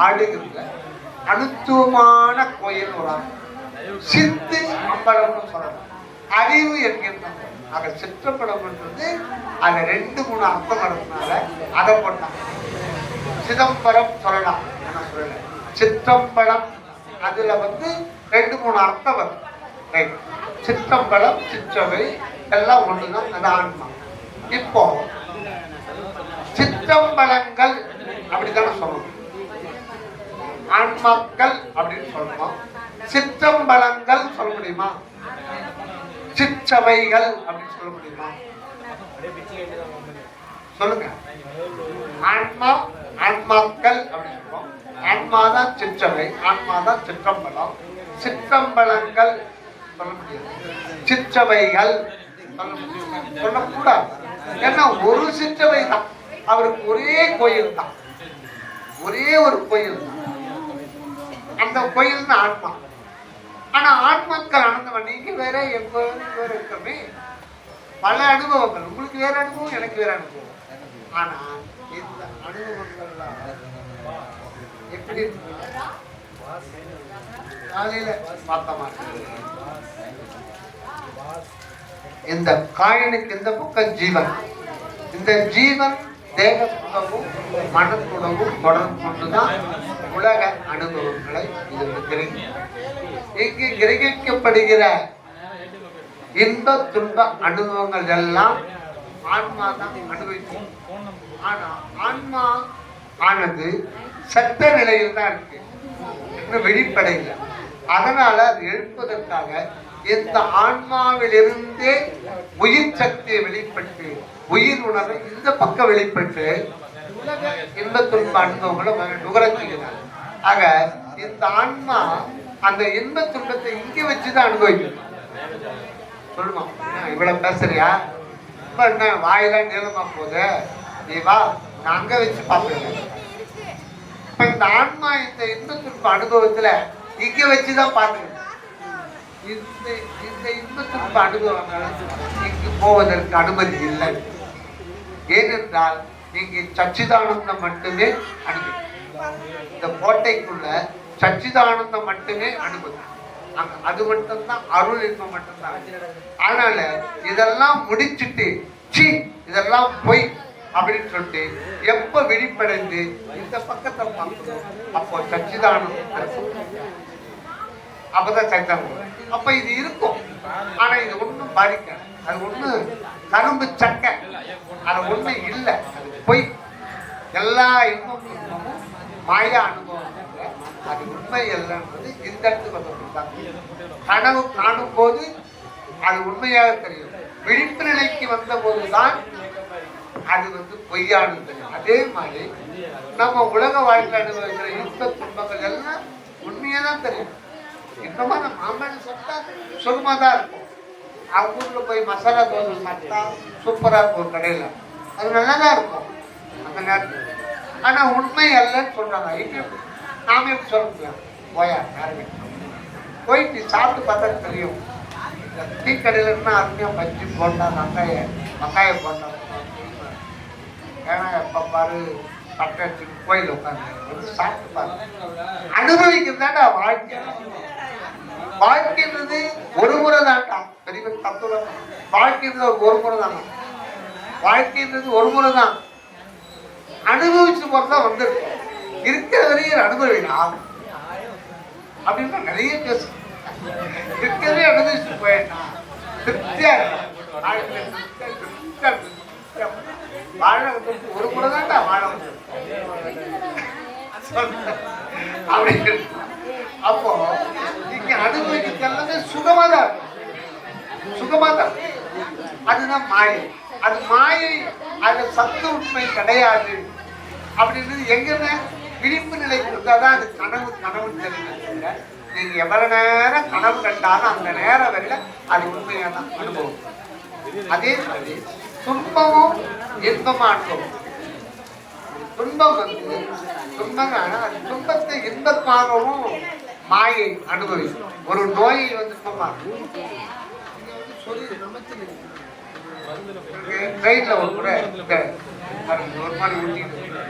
ஆடுகின்ற அனுத்துவமான கோயில் ஒரு சித்து அம்பலம்னு சொல்லலாம். அறிவு என்கின்ற ஆக சிற்றம்பலம் அது 2-3 அர்த்தம் நடத்தினால அதை போட்டாங்க. சிதம்பரம் சொல்லலாம், சொல்லல சிற்றம்பலம். அதுல 2-3 அர்த்தம் வரும். சிற்றம்பலம், சிற்றவை எல்லாம் ஒண்ணுதான், அது ஆன்மா. இப்போ சிற்றம்பலங்கள் அப்படித்தானே சொல்லணும், ஆன்மாக்கள் அப்படின்னு சொல்லணும். சிற்றம்பலங்கள் சொல்ல முடியுமா? சிற்றவைகள் அப்படின்னு சொல்ல முடியுமா? சொல்லுங்க. ஆன்மா, ஆன்மாக்கள் அப்படின்னு சொல்லுவோம். ஆன்மாதான் சிற்றவை, ஆன்மாதான் சிற்றம்பலம். சிற்றம்பலங்கள் சொல்ல முடியாது. சிற்றவைகள் சொல்லக்கூடாது. ஏன்னா ஒரு சிற்றவை தான், அவருக்கு ஒரே கோயில் தான், ஒரே ஒரு கோயில் தான். அந்த கோயில் தான் ஆன்மா. ஆனா ஆன்மாக்கள் ஆனந்தவன் நீங்க வேற எப்ப வேற இருக்கமே, பல அனுபவங்கள். உங்களுக்கு வேற அனுபவம், எனக்கு வேற அனுபவம். ஆனா இந்த அனுபவங்கள்லாம் எப்படி காலையில பார்த்த மாதிரி இந்த காயனுக்கு இந்த பக்கம் ஜீவன், இந்த ஜீவன் தேகத்துடவும் மனத்துடவும் தொடர்பு கொண்டுதான் உலக அனுபவங்களை இது கிரகிக்கும். இங்கு கிரகிக்கப்படுகிற இன்ப துன்ப அனுபவங்கள் எல்லாம் ஆன்மா தான் அனுபவிக்கும். ஆனா ஆன்மா ஆனது சட்ட நிலையில் தான் இருக்கு, இன்னும் வெளிப்படையில். அதனால அது எழுப்பதற்காக இந்த ஆன்மாவிலிருந்தே உயிர் சக்தியை வெளிப்பட்டு உயிர் உணர்வை இந்த பக்கம் வெளிப்பட்டு உலக இன்ப துன்ப அனுபவங்களை நுகரச்சுகிறார். ஆக இந்த ஆன்மா அந்த இன்ப துன்பத்தை இங்கே வச்சுதான் அனுபவிக்கணும். சொல்லுமா இவ்வளவு பேசுறியா, இப்ப என்ன வாயிலாம் நீளமா போகுது, நீ வா நான் அங்க வச்சு பார்ப்பேன். இப்ப இந்த ஆன்மா இந்த இன்ப துன்ப அனுபவத்துல இங்க வச்சுதான் பார்க்கணும். இந்த இன்ப துன்ப அனுபவங்கள் இங்கு போவதற்கு அனுமதி இல்லை. ஏனென்றால் இங்கு சச்சிதானந்தம் மட்டுமே அனுமதி. இந்த கோட்டைக்குள்ள சச்சிதானந்தம் மட்டுமே அனுமதி. அது மட்டும்தான் அருள் இன்பம் மட்டும்தான். அதனால இதெல்லாம் முடிச்சுட்டு சி இதெல்லாம் போய் அப்படின்னு சொல்லிட்டு எப்ப வெளிப்படைந்து இந்த பக்கத்தை பார்க்கணும், அப்போ சச்சிதானந்தம், அப்பதான் சச்சிதானந்தம். அப்ப இது இருக்கும். ஆனா இது ஒண்ணும் பாதிக்க, அது ஒண்ணு கரும்பு சக்கை, அது ஒண்ணு இல்லை, அது பொய். எல்லா இன்பமும் மாயா அனுபவம், அது உண்மை இல்லைன்றது இந்த இடத்துக்கு வந்து கனவு காணும் போது அது உண்மையாக தெரியும். விழிப்பு நிலைக்கு வந்த போதுதான் அது வந்து பொய்யானது. அதே மாதிரி நம்ம உலக வாழ்க்கை அனுபவிக்கிற இன்ப துன்பங்கள் எல்லாம் உண்மையா தான் தெரியும். இன்னமா நம்ம மாம்பழம் சாப்பிட்டா சுகமா தான் இருக்கும். அவங்க ஊர்ல போய் மசாலா தோசை சாப்பிட்டா சூப்பரா இருக்கும் கடையில, அது நல்லா தான் இருக்கும் அந்த நேரத்தில். ஆனா உண்மை அல்லன்னு சொல்றாங்க. இங்க நாம எப்படி சொல்ல முடியும்? போயா யாருமே போயிட்டு சாப்பிட்டு பார்த்தா தெரியும். டீ கடையில இருந்தா அருமையா பஜ்ஜி போட்டா, வெங்காய போட்டா, ஏன்னா எப்ப பாரு பட்டை கோயில் உட்காந்து சாப்பிட்டு பாரு. அனுபவிக்கிறதாண்டா வாழ்க்கை. வாழ்க்கைன்றது ஒரு முறை தான்டா, பெரிய தத்துவம். வாழ்க்கைன்றது ஒரு முறை தானா? வாழ்க்கைன்றது ஒரு முறை தான். அனுபவிச்சு போறதான் வந்துருக்கு. இருக்கிற வரையும் அனுபவிக்கலாம் அப்படின்னா நிறைய பேசு. இருக்கிறதே அனுபவிச்சுட்டு போயிட்டா திருப்தியா வாழ ஒரு முறை தான்டா வாழ அப்படின்னு. அப்போ இங்க அனுபவிக்கிறது சுகமா தான், சுகமா தான். அதுதான் மாயை. அது மாயை, அது சத்து உண்மை கிடையாது அப்படின்றது எங்கன்னா விழிப்பு நிலைக்கு இருந்தாதான் அது கனவு. கனவு தெரியுங்க. நீங்க எவ்வளவு நேரம் கனவு கண்டாலும் அந்த நேரம் வரையில அது உண்மையான அனுபவம். அதே மாதிரி துன்பமும் இன்பமா அனுபவம். துன்பம் வந்து துன்பமான அது துன்பத்தை இன்பமாகவும் மாயை அனுபவிக்கும். ஒரு நோயை வந்து துன்பமா ட்ரெயின்ல ஒரு முறை ஒரு மாதிரி ஊட்டிட்டு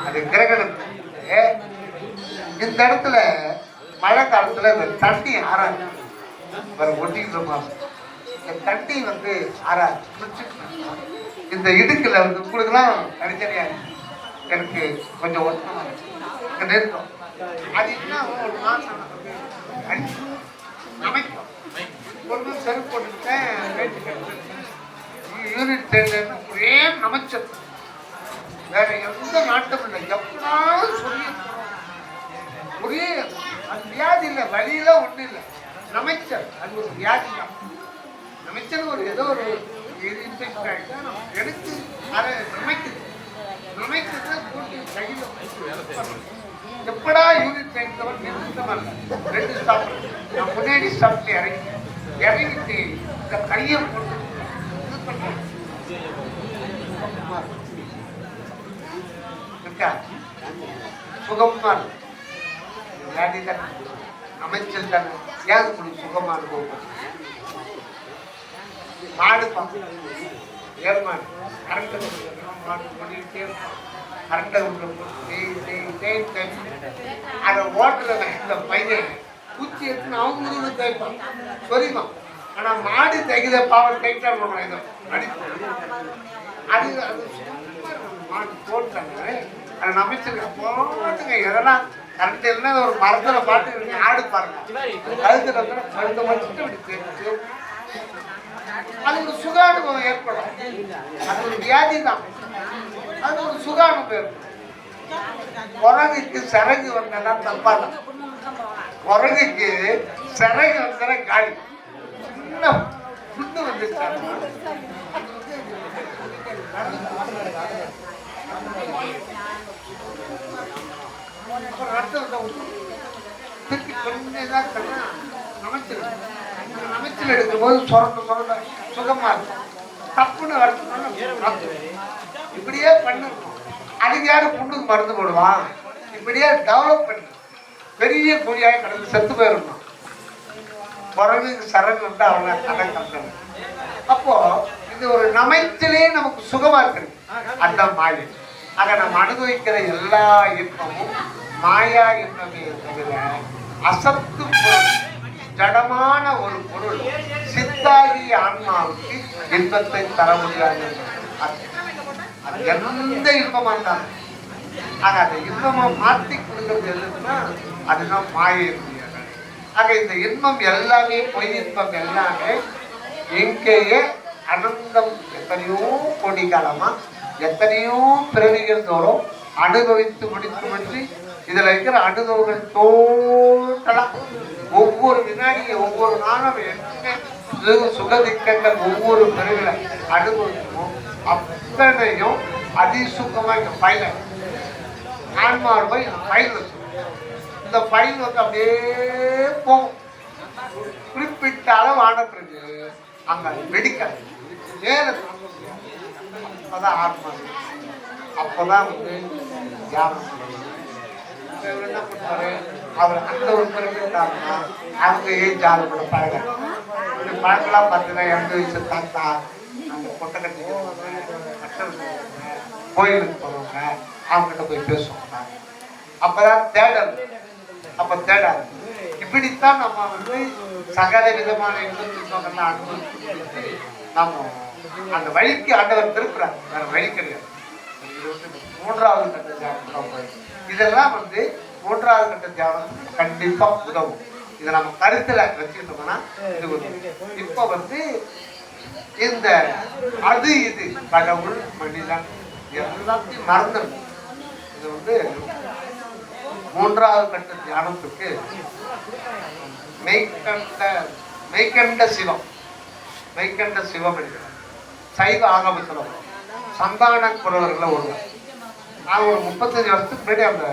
அது கிரகணம். இந்த இடத்துல மழை காலத்துல இந்த தண்ணி ஆறாது, ஒட்டிக்கிட்டு இருப்பாங்க. இந்த தண்ணி வந்து ஆறாது. இந்த இடுக்குல வந்து உங்களுக்குலாம் தனித்தனியா எனக்கு கொஞ்சம் ஒட்டமா நிறுத்தம். அது இன்னும் ஒரு மாசம் அமைக்கும். ஒரு செருப்பு போட்டுக்கிட்டேன், யூனிட் ட்ரெயின்ல ஒரே அமைச்சர், வேற எந்த நாட்டும் இல்லை. எப்படினாலும் சொல்லி ஒரே அது வியாதி இல்லை, வழியில ஒண்ணு இல்லை. அமைச்சர் அது ஒரு வியாதி தான். அமைச்சர் ஒரு ஏதோ ஒரு இன்ஃபெக்ஷன் ஆகிட்டா எடுத்து அதை அமைக்குது. அமைக்கிறது கூட்டி கையில் எப்படா யூனிட் ட்ரெயின் தவிர நிறுத்தமா இல்லை. 2 ஸ்டாப் நான் முன்னாடி ஸ்டாப்ல இறங்கிட்டு இந்த கையை போட்டு இருக்கா சுகமா வியாதி தானே அமைச்சல் தானே ஏன் உங்களுக்கு சுகமா அனுபவம் மாடு ஏற்மாடு கரண்ட் மாடு பண்ணிக்கிட்டே இருப்பான் கரண்ட அதை ஓட்டுல இந்த பையன் பூச்சி எடுத்துன்னு அவங்க தைப்பான் சொரிமா ஆனா மாடு தைக்கிற பாவம் தைட்டா இதை அடிப்பு அது அது மாடு போட்டாங்க அதை நம்பிச்சிருக்கேன் போட்டுங்க எதெல்லாம் கரண்ட் இல்லைன்னா ஒரு மரத்துல பாட்டு ஆடு பாருங்க கழுத்துல கழுத்தை வச்சுட்டு அப்படி தெரிஞ்சு அது ஒரு சுகானுபவம் ஏற்படும் அது ஒரு வியாதி தான் அது ஒரு சுகானுபவம் ஏற்படும் குரங்குக்கு சிறகு வந்தா தப்பாதான் குரங்குக்கு சிறகு வந்தா காலி சின்ன புண்ணு வந்துருச்சாங்க அமைச்சல் எடுக்கும்போது சொரண்ட சுகமா இருக்கும் தப்புன்னு வரணும் இப்படியே பண்ணணும் அதுக்கு யாரு புண்ணுக்கு மருந்து போடுவான் இப்படியே டெவலப் பண்ணு பெரிய கூலியாக கடந்து செத்து போயிருக்கணும் குரங்குக்கு சரங்கு வந்து அவங்க கதை கட்டணும் அப்போ இது ஒரு நமைச்சலே நமக்கு சுகமா இருக்கு அந்த மாயை ஆக நம்ம அனுபவிக்கிற எல்லா இன்பமும் மாயா இன்பமே தவிர அசத்து பொருள் ஜடமான ஒரு பொருள் சித்தாகி ஆன்மாவுக்கு இன்பத்தை தர முடியாது அது எந்த இன்பமா இருந்தாலும் ஆக அந்த இன்பமா மாற்றி கொடுக்கிறது எதுன்னா அதுதான் மாயை முடியாது ஆக இந்த இன்பம் எல்லாமே பொய் இன்பம் எல்லாமே எங்கேயே அனந்தம் எத்தனையோ கோடி காலமா எத்தனையோ பிறவிகள் தோறும் அனுபவித்து முடித்து இதுல இருக்கிற அனுபவங்கள் டோட்டலா ஒவ்வொரு வினாடியும் ஒவ்வொரு நாளும் சுகதிக்கங்கள் ஒவ்வொரு பிறவில அனுபவிக்கும் அத்தனையும் அதிசுகமா இந்த பைல ஆன்மார் போய் ஃபைல் வச்சு இந்த ஃபைல் வந்து அப்படியே போகும் குறிப்பிட்ட அளவு ஆன பிறகு அங்க மெடிக்கல் நேரம் அப்பதான் ஆத்மா அப்பதான் வந்து தியானம் என்ன பண்ணுவாரு அவர் அந்த ஒரு பிறகுட்டாருன்னா அவங்க ஏன் ஜாலம் கூட பழக பழங்கெல்லாம் பார்த்தீங்கன்னா 2 வயசு தாத்தா அந்த கொட்டை கட்டி கோயிலுக்கு போறவங்க அவங்ககிட்ட போய் பேசுவாங்க அப்பதான் தேடல் அப்ப தேடாது இப்படித்தான் நம்ம வந்து சகல விதமான இன்பங்கள்லாம் அனுபவிச்சு நம்ம அந்த வழிக்கு ஆண்டவர் திருப்புறார் வேற வழி கிடையாது இது வந்து 3வது கட்ட தியானம் இதெல்லாம் வந்து 3வது கட்ட தியானம் கண்டிப்பா உதவும் இதை நம்ம கருத்துல வச்சுக்கிட்டோம்னா இது இப்ப வந்து இந்த அது இது கடவுள் மனிதன் எல்லாத்தையும் மறந்துடும் இது வந்து 3வது கட்ட தியானத்துக்கு மெய்கண்ட சிவம் இருக்கிறார் சைவ ஆகமத்தில் சந்தான குறவர்கள் ஒருவர் நான் ஒரு 35 வருஷத்துக்கு முன்னாடி அந்த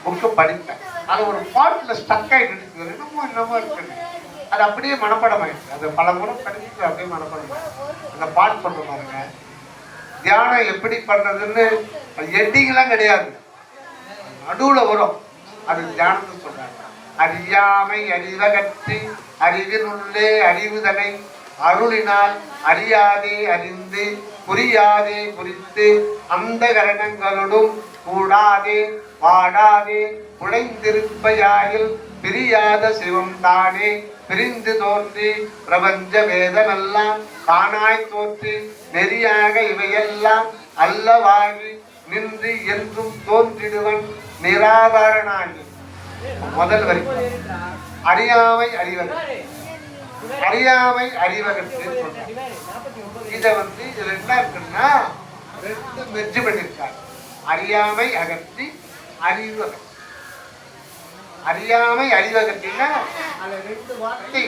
புக்கு படித்தேன் அது ஒரு பாட்டில் ஸ்டக் ஆகிட்டு என்னமோ இருக்கு அது அப்படியே மனப்படம் ஆயிடுச்சு அது பல முறை படிச்சுட்டு அப்படியே மனப்படம் அந்த பாட்டு சொல்ற பாருங்க தியானம் எப்படி பண்றதுன்னு எட்டிங்கெல்லாம் கிடையாது நடுவுல வரும் அது தியானத்தை சொல்றாங்க அறியாமை அறிவகற்றி அறிவினுள்ளே அறிவுதனை அருளினால் அறியாதே அறிந்து புரியாதே குறித்து அந்த கரணங்களோடும் கூடாதே வாடாதே உழைந்திருப்பையாயில் பிரியாத சிவம் தானே பிரிந்து தோன்றி பிரபஞ்ச வேதமெல்லாம் தானாய் தோன்றி நெறியாக இவையெல்லாம் அல்லவாகி நின்று என்றும் தோன்றிடுவன் நிராபரணாகி முதல் வரி அறியாமை அறிவகத்தை இதை வந்து இதுல என்ன இருக்குன்னா 2 மெர்ஜ் பண்ணிருக்காங்க அறியாமை அகற்றி அறியாமை அறிவகத்தின்னா அதுல 2 வார்த்தை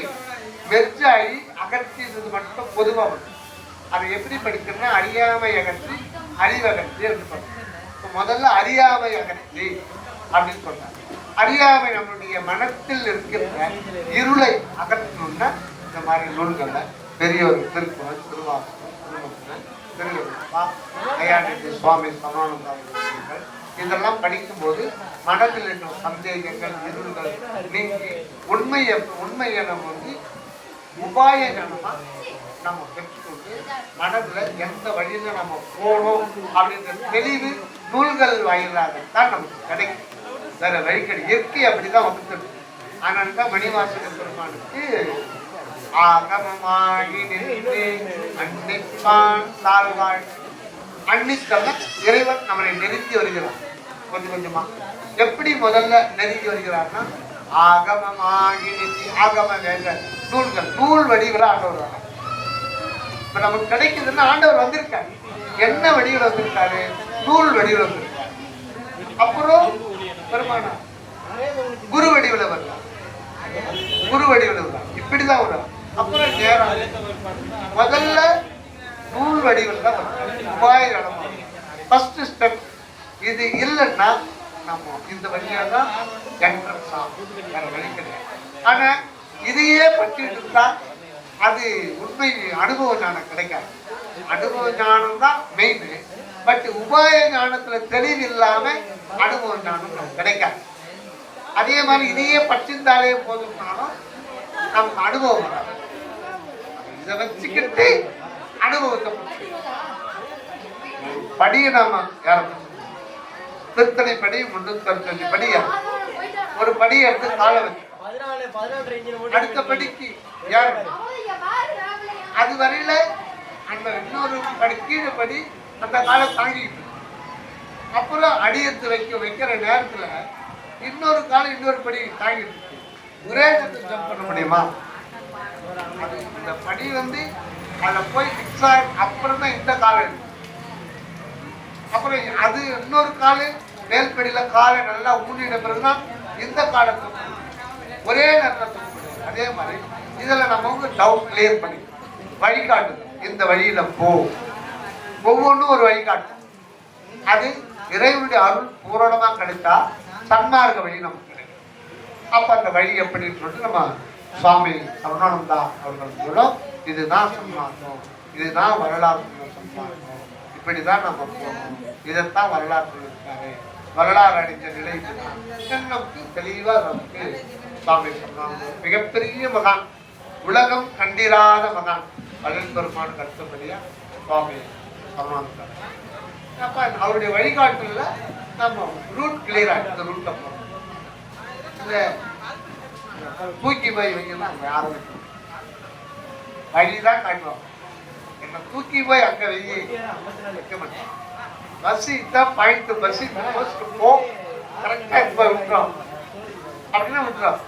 மெர்ஜ் ஆகி அகற்றியது மட்டும் பொதுவா வரும் அதை எப்படி படிக்கணும்னா அறியாமை அகற்றி அறிவகற்றி என்று சொல்றோம் முதல்ல அறியாமை அகற்றி அப்படின்னு சொல்றாங்க அறியாமை நம்மளுடைய மனத்தில் இருக்கிற இருளை அகற்றணும்னா இந்த மாதிரி நூல்களை பெரியோர் திருக்குறள், திருவாசகம், திருமந்திரம், திருவள்ளுவா, ஐயாடி சுவாமி சரவணானந்தா அவர்கள் இதெல்லாம் படிக்கும்போது மனதில் இருக்கும் சந்தேகங்கள், இருள்கள் நீங்கி உண்மையை நம்ம வந்து உபாய ஞானமா நம்ம பெற்றுக்கொண்டு மனதுல எந்த வழியில நம்ம போகணும் அப்படின்ற தெளிவு நூல்கள் வாயிலாகத்தான் நமக்கு கிடைக்கும். வேற வழிக்கடி இயற்கை அப்படிதான் வந்துட்டு. ஆனால் தான் மணிவாசக பெருமானுக்கு ஆகமமாகி நின்று அன்னிப்பான் தாழ்வாள். அன்னித்தல்ல இறைவன் நம்மளை நெருங்கி வருகிறார் கொஞ்சம் கொஞ்சமா. எப்படி முதல்ல நெருங்கி வருகிறார்னா ஆகமமாகி நின்று, ஆகம வேத நூல்கள், நூல் வடிவில் ஆண்டவர் வர. இப்ப நமக்கு கிடைக்குதுன்னா ஆண்டவர் வந்திருக்காரு. என்ன வடிவில் வந்திருக்காரு? நூல் வடிவில் வந்திருக்காரு. அப்புறம் பெருமானா குரு வடிவில் வருவார். குரு வடிவில் வருவார். இப்படிதான் வரும். அப்புறம் நேரம் முதல்ல நூல் வடிவில் தான் வரும். உபாய நடமாடும் ஃபர்ஸ்ட் ஸ்டெப். இது இல்லைன்னா நம்ம இந்த வழியாக தான் என்ட்ரன்ஸ் ஆகும். வேற வழி கிடையாது. ஆனா இதையே பற்றிட்டு இருந்தா அது உண்மை அனுபவ ஞானம் கிடைக்காது. அனுபவ ஞானம் தான் மெயின். பட் உபாய ஞானத்துல தெளிவு இல்லாம அனுபவ ஞானம் நமக்கு கிடைக்காது. அதே மாதிரி இதையே பற்றிருந்தாலே போதும்னாலும் நமக்கு அனுபவம் வராது. இதை வச்சுக்கிட்டு அனுபவத்தை படியை நாம யாரும் திருத்தணி படி 365 படி ஒரு படியை எடுத்து கால வச்சு அடுத்த படிக்கு யார் அது வரையில அந்த இன்னொரு படி கீழே படி அந்த காலை தாங்கிட்டு அப்புறம் அடியெடுத்து வைக்கிற நேரத்துல இன்னொரு காலம் இன்னொரு படி தாங்கிட்டு ஒரே நேரத்தில் ஜம்ப் பண்ண முடியுமா? இந்த படி வந்து அதில் போய் ஃபிக்ஸ் ஆகி அப்புறம் தான் இந்த காலம் இருக்கு. அப்புறம் அது இன்னொரு காலு மேல் படியில காலை நல்லா ஊனிட பிறகுதான் இந்த காலத்தை ஒரே நேரத்தில். அதே மாதிரி இதுல நம்ம வந்து டவுட் கிளியர் பண்ணி வழிகாட்டுது. இந்த வழியில போ, ஒவ்வொன்றும் ஒரு வழிகாட்டு. அது இறைவனுடைய அருள் பூரணமா கிடைத்தா சன்மார்க்க வழி நமக்கு கிடைக்கும். அப்ப அந்த வழி எப்படின்னு சொல்லிட்டு நம்ம சுவாமி சரவணானந்தா அவர்கள் மூலம் இதுதான் சன்மார்க்கம், இதுதான் வரலாறு சன்மார்க்கம், இப்படிதான் நம்ம போகணும், இதைத்தான் வரலாற்று இருக்காரு, வரலாறு அடைஞ்ச நிலை நமக்கு தெளிவா நமக்கு சுவாமி சரவணானந்தா மிகப்பெரிய மகான், உலகம் கண்டிராத மகான், வள்ளல் பெருமான் கருத்தபடியா சுவாமி சரவணானந்தா. அப்ப அவருடைய வழிகாட்டுல நம்ம ரூட் கிளியரா இந்த ரூட்ல போறோம். இந்த தூக்கி போய் வைக்கலாம் யாரும் வழிதான் காட்டுவாங்க. என்ன தூக்கி போய் அங்க வைக்க மாட்டேன். பஸ் இதான் பாயிண்ட், பஸ் போ கரெக்டா இப்ப விட்டுறோம் அப்படின்னா விட்டுறோம்.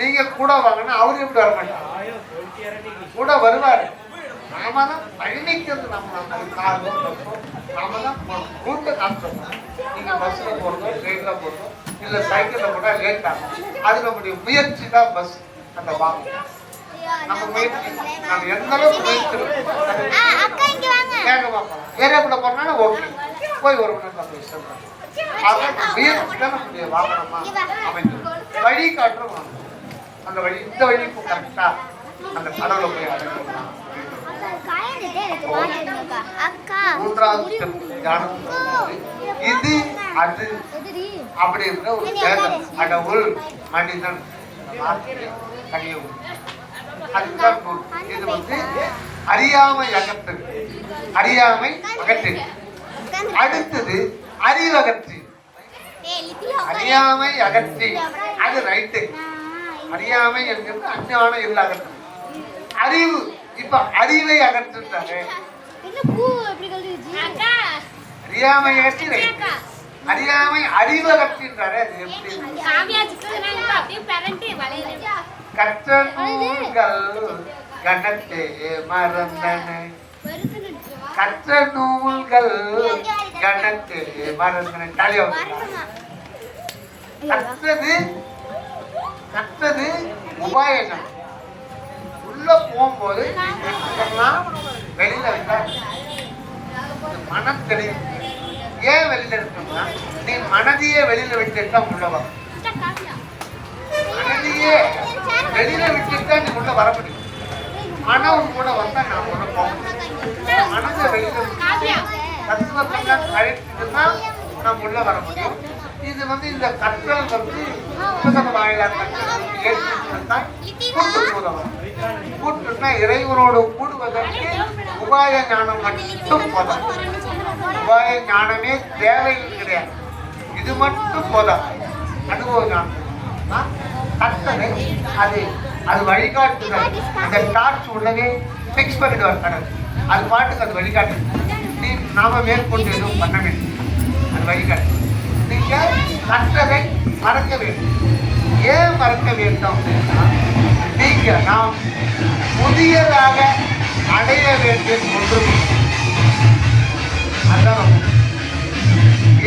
நீங்க கூட வாங்கன்னா அவரு எப்படி வர மாட்டாங்க, கூட வருவாரு. நாம தான் பயணிக்கிறது. நம்ம நாம தான் ரூட்டை காட்டுறோம். நீங்க பஸ்ல போறதோ ட்ரெயின்ல போறதோ இல்ல சைக்கிள்ல போனா லேட் ஆகும். அது நம்முடைய முயற்சி தான் பஸ் அந்த வாங்க. நம்ம முயற்சி நம்ம எந்த அளவுக்கு முயற்சி வேகமா போகலாம். ஏரியாக்குள்ள போறோம்னா ஓகே போய் ஒரு மணி நேரம் இஷ்டம். அதான் முயற்சி தான் நம்முடைய வாகனமா அமைஞ்சு வழி காட்டுறோம். அந்த வழி இந்த வழி கரெக்டா அந்த கடவுளை போய் அடைஞ்சிடலாம். மூன்றாவது இது அது அப்படின்ற ஒரு தேர்தல். கடவுள் மனிதன் கனியவும் அதுதான் நூல். இது வந்து அறியாமை அகற்று, அறியாமை அகற்று. அடுத்தது அறிவு அகற்றி, அறியாமை அகற்றி அது ரைட்டு. அறியாமை என்கிறது அஞ்ஞானம் இல்லை அகற்று. அறிவு இப்ப அறிவை அகற்றுட்டாரு. அறியாமை அகற்றி ரைட்டு, அறியாமை அறிவு அகற்றின்றாரு. அது எப்படி? கற்ற நூல்கள் கணத்தே மறந்தன, கற்ற நூல்கள் கணத்தே மறந்தன. கற்றது உபாயம். உள்ள போகும்போது வெளியில இருந்தா மனம் தெரியும். ஏன் வெளியில இருக்கணும்னா நீ மனதையே வெளியில விட்டுட்டா உள்ளவா, மனதையே வெளியில விட்டுட்டா நீ உள்ள வர முடியும். மனம் கூட வந்தா நான் கூட போகணும். மனதை வெளியில தத்துவத்தை கழிச்சுன்னா நம்ம உள்ள வர முடியும். இது இந்த கற்றல் புத்தக வாயிலாக கூட்டுனா இறைவனோடு கூடுவதற்கு உபாய ஞானம் மட்டும் போதும். உபாய ஞானமே தேவையில்லை கிடையாது. இது மட்டும் போதும். அனுபவ ஞானம் கற்றலை அது வழிகாட்டுதல். அந்த டார்ச் உள்ளவே பிக்ஸ் பண்ணிட்டு வர கடல் அது பாட்டுக்கு அது வழிகாட்டு. நாம மேற்கொண்டு எதுவும் பண்ண வேண்டும். அது வழிகாட்டு. நீங்க கற்றலை மறக்க வேண்டும். ஏன் மறக்க வேண்டும்? நீங்க நாம் புதியதாக அடைய வேண்டும் ஒன்று. அதான்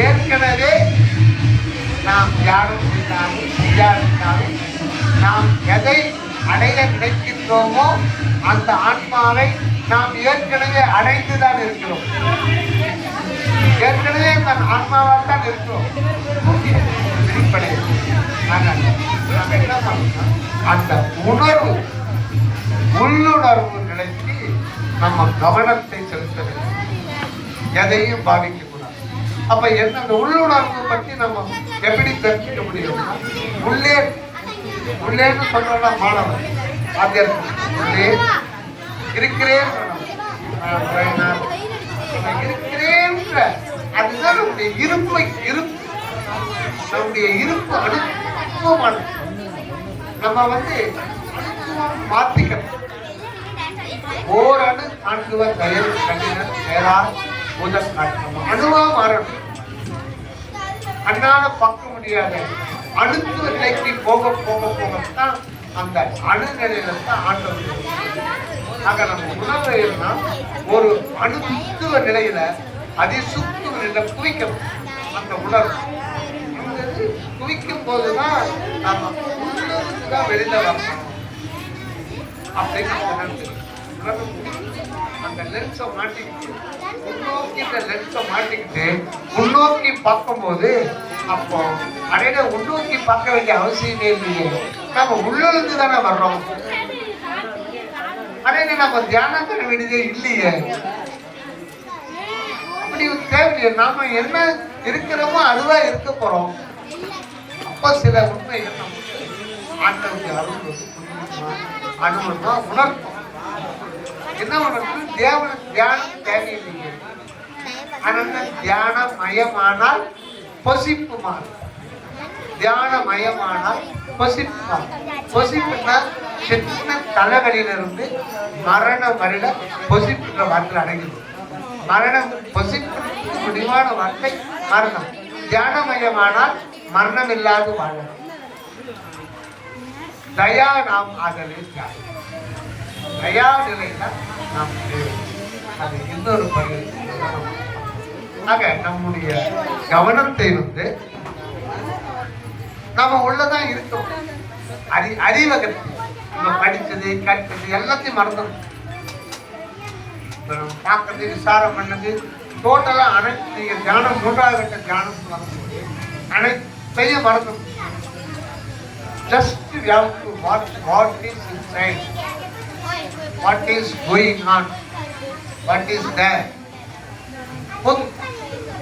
ஏற்கனவே நாம் யாரும் செய்யாவிட்டாலும் நாம் எதை அடைய நினைக்கின்றோமோ அந்த ஆன்மாவை நாம் ஏற்கனவே அடைந்துதான் இருக்கிறோம். ஏற்கனவே நான் ஆன்மாவால் தான் இருக்கிறோம். வெளிப்படை நம்ம என்ன பண்ணணும்? அந்த உணர்வு உள்ளுணர்வு நிலைக்கு நம்ம கவனத்தை செலுத்த வேண்டும். எதையும் பாதிக்க கூடாது. அப்ப என்ன அந்த உள்ளுணர்வு பற்றி நம்ம எப்படி தெரிஞ்சுக்க முடியும்? உள்ளேன்னு சொல்றா மாணவர் ஆத்தியர் உள்ளே இருக்கிறேன் அதுதான் நம்முடைய நம்முடைய இருப்பு அனுபவமானது. நம்ம மாத்திக்கணும். ஓரணு காண்குவர் தயவு கண்ணினர் சேரார் பூதம் காட்டணும். அணுவா மாறணும். கண்ணால பார்க்க முடியாத அணுத்துவ நிலைக்கு போக போக போகத்தான் அந்த அணுநிலையில தான் ஆண்டவர். ஆக நம்ம உணர்வுனா ஒரு அணுத்துவ நிலையில அதிசுத்துவ நிலை குவிக்கணும். அந்த உணர்வு குவிக்கும் போதுதான் நம்ம உள்ளதான் வெளியில வரணும் அப்படின்னு அந்த லென்ஸை மாட்டிக்கிட்டு முன்னோக்கி இந்த லென்ஸை மாட்டிக்கிட்டு முன்னோக்கி பார்க்கும்போது அப்போ அடையில உன்னோக்கி பார்க்க வேண்டிய அவசியமே இல்லையே. நம்ம உள்ளிருந்து தானே வர்றோம். அடையில நம்ம தியானம் பண்ண வேண்டியதே இல்லையே. அப்படி தேவையில்லை. நாம என்ன இருக்கிறோமோ அதுதான் இருக்க போறோம். அப்ப சில உண்மைகள் நமக்கு ஆண்டவருக்கு அனுபவமா உணர்த்தும். என்ன உணர்த்து? தியானம் தேவையில்லையே. ஆனா தியானம் மயமானால் பொசிப்பு மாறும். தியான மயமானால் பொசிப்பு மாறும். பொசிப்புனா சின்ன தலைகளிலிருந்து மரணம் வரையில பொசிப்புன்ற வார்த்தை அடங்கிடும். மரணம் பொசிப்பு முடிவான வார்த்தை மரணம். தியானமயமானால் மரணம் இல்லாது வாழணும். தயா நாம் ஆதலில் தயா நிலையில நாம் அது இன்னொரு பகுதி. ஆக நம்முடைய கவனத்தை நம்ம உள்ளதான் இருக்கோம். அறிவகத்தை நம்ம படிச்சது கற்றது எல்லாத்தையும் மறந்துடும். பார்க்கறது விசாரம் பண்ணது டோட்டலா அனைத்து நீங்க தியானம் 3வது கட்ட தியானம் மறந்து அனைத்தையும் மறந்துடும். Just you have to watch what is inside, what is going on, what is there.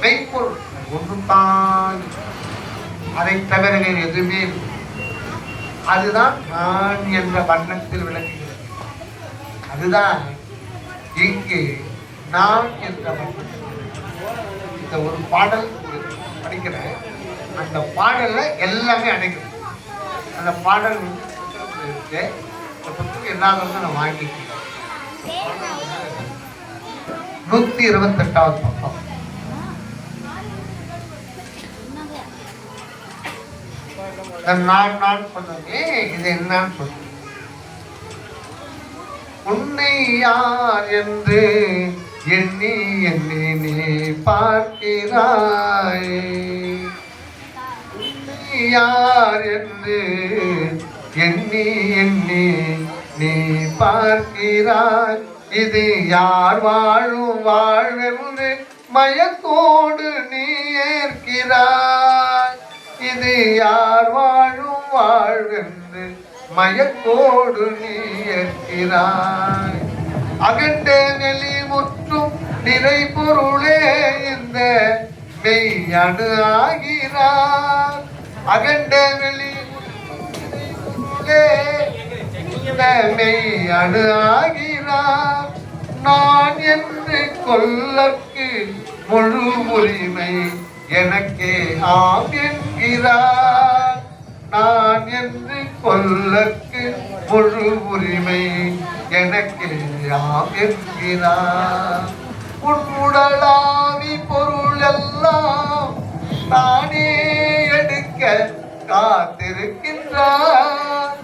மெய்ப்பொருள் ஒன்றுதான், அதை தவிர வேறு எதுவுமே. அதுதான் நான் என்ற வண்ணத்தில் விளக்குகிறது. அதுதான் இங்கு நான் என்ற வண்ணத்தில். இந்த ஒரு பாடல் படிக்கிறேன். அந்த பாடல்ல எல்லாமே அடைக்கிறது. அந்த பாடல் இருக்கு. இந்த புத்தகம் எல்லாரும் நான் வாங்கிக்கிறேன். 128வது பக்கம். நான் சொன்னே இது என்னன்னு சொல்றேன். உன்னை யார் என்று எண்ணி எண்ணி நீ பார்க்கிறாய். உன்னை யார் என்று எண்ணி எண்ணி நீ பார்க்கிறாய். இது யார் வாழும் வாழ்வென்று மயக்கோடு நீ ஏற்கிறாய். இது யார் வாழும் வாழ்வென்று மயக்கோடு நீ இருக்கிறாய். அகண்ட வெளி முற்றும் நிறை பொருளே இந்த மெய் அணு ஆகிறார். அகண்ட வெளி இந்த மெய் அணு ஆகிறார். நான் என்று கொல்லக்கு முழு உரிமை எனக்கே ஆம் என்கிறார். நான் என்று கொல்லக்கு முழு உரிமை எனக்கே ஆம் என்கிறார். உன்னுடலாவி பொருள் எல்லாம் தானே எடுக்க காத்திருக்கின்றார்.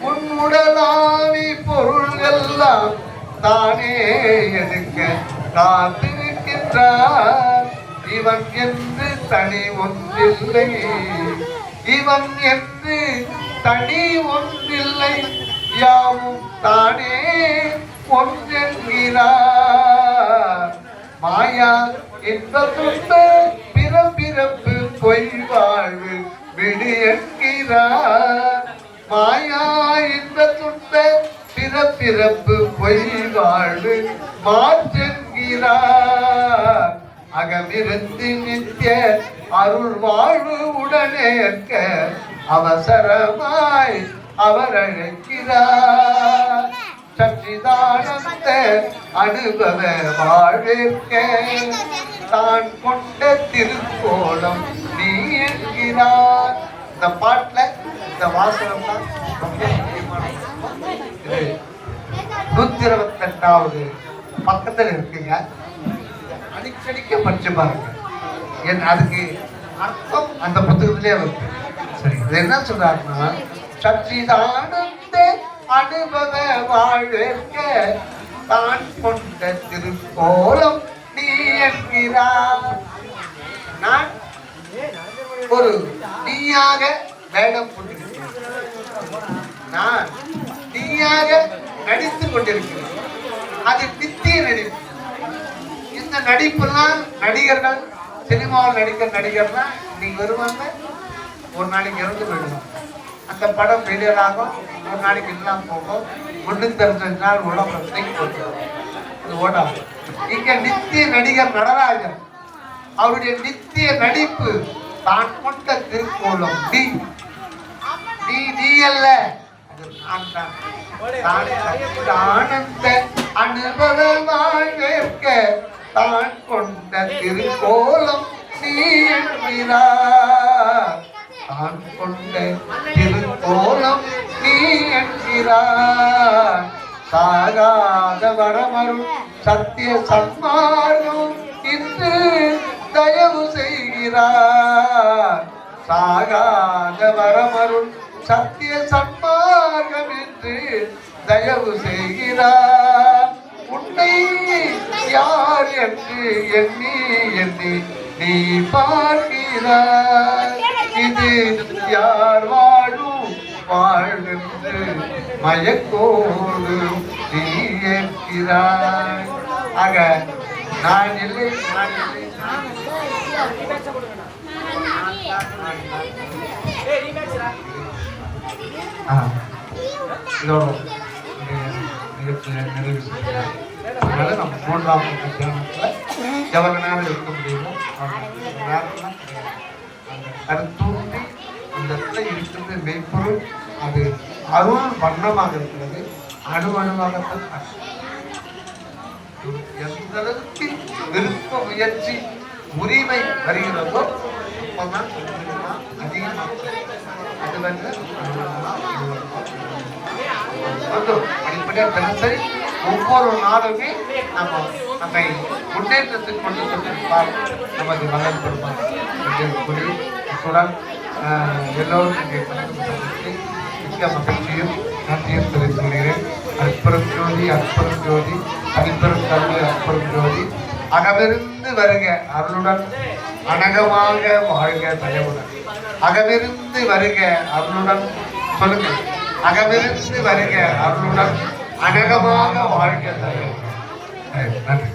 உன்னுடலாவி பொருள் எல்லாம் தானே எடுக்க காத்திருக்கின்றார். இவன் என்று தனி ஒன்றில்லை, இவன் என்று தனி ஒன்றில்லை, யாவும் தானே ஒன்றென்கிறார். மாயா இன்ப துன்ப பிறப்பிறப்பு பொய் வாழ்வு விடு என்கிறார். மாயா இன்ப துன்ப பிறப்பிறப்பு பொய் வாழ்வு மாற்றென்கிறார். அகமிருந்து நித்திய அருள் வாழ்வு உடனேற்க அவசரமாய் அவர் அழைக்கிறார். சச்சிதானந்த அனுபவ வாழ்வேற்க தான் கொண்ட திருக்கோலம் நீ என்கிறார். இந்த பாட்டுல இந்த வாசகம் தான் ரொம்ப முக்கியமானது. 128வது பக்கத்துல இருக்குங்க. அடிக்கடிக்க படிச்சு பாருங்க. அதுக்கு அர்த்தம் அந்த புத்தகத்திலே இருக்கு. சரி, இது என்ன சொல்றாருன்னா, சச்சிதானந்த அனுபவ வாழ்வேற்க தான் கொண்ட திருக்கோலம் நீ என்கிறார். நான் ஒரு நீயாக வேடம் கொண்டிருக்கிறேன். நான் நீயாக நடித்துக் கொண்டிருக்கிறேன். அது நித்திய நடிப்பு. இந்த நடிப்புலாம் நடிகர்கள், சினிமாவில் நடிக்கிற நடிகர்லாம் இன்னைக்கு வருவாங்க, ஒரு நாளைக்கு இறந்து போயிடுவாங்க. அந்த படம் ஃபெயிலியர் ஆகும், ஒரு நாளைக்கு இல்லாம போகும். 365 நாள் உலகத்தை ஓடாது. இங்க நித்திய நடிகர் நடராஜன், அவருடைய நித்திய நடிப்பு தான் கொண்ட திருக்கோலம் நீ நீ அல்ல, ஆனந்த அனுபவ வாழ்வேற்க தான் கொண்ட திருக்கோலம் நீ என்கிறார். தான் கொண்ட திருக்கோலம் நீ என்கிறார். சாகாத வரமருள் சத்திய சன்மார்க்கம் இன்று தயவு செய்கிறார். சாகாத வரமருள் சத்திய சன்மார்க்கம் என்று தயவு செய்கிறார். உன்னை யார் என்று எண்ணி எண்ணி நீ பார்க்கிறாய். இது யார் வாழும் வாழ்வென்று மயக்கோடு நீ ஏற்கிறாய். ஆக நான் இல்லை, நான் இல்லை, இதோட நிறைவு செய்யலாம். அதனால நம்ம 3ஆம் தியானத்தில் எவ்வளவு நேரம் இருக்க முடியுமோ அந்த நேரத்தில் அந்த கருத்தூண்டி அந்த இடத்துல இருக்கிறது மெய்ப்பொருள். அது அருள் வண்ணமாக இருக்கிறது, அணுவாகத்தான். எந்த அளவுக்கு விருப்ப முயற்சி உரிமை வருகிறதோ அப்பதான் அதிகமாக அது வந்து அடிப்படையாக தினசரி ஒவ்வொரு நாளுமே நம்ம நம்மை முன்னேற்றத்துக்கு கொண்டு சென்றிருப்பார் நமது மகன் பெருமாள். இத்துடன் எல்லோரும் மிக்க மகிழ்ச்சியும் நன்றியும் தெரிவித்துக் கொள்கிறேன். அற்புதம் ஜோதி, அற்புதம் ஜோதி, அற்புதம் கல்வி, அற்புதம் ஜோதி. அகமிருந்து வருக அருளுடன் அனகமாக வாழ்க தயவுடன். அகமிருந்து வருக அருளுடன் சொல்லுங்க. அகமிருந்து வருக அருளுடன் அனகமாக வாழ்க தயவுடன். நன்றி.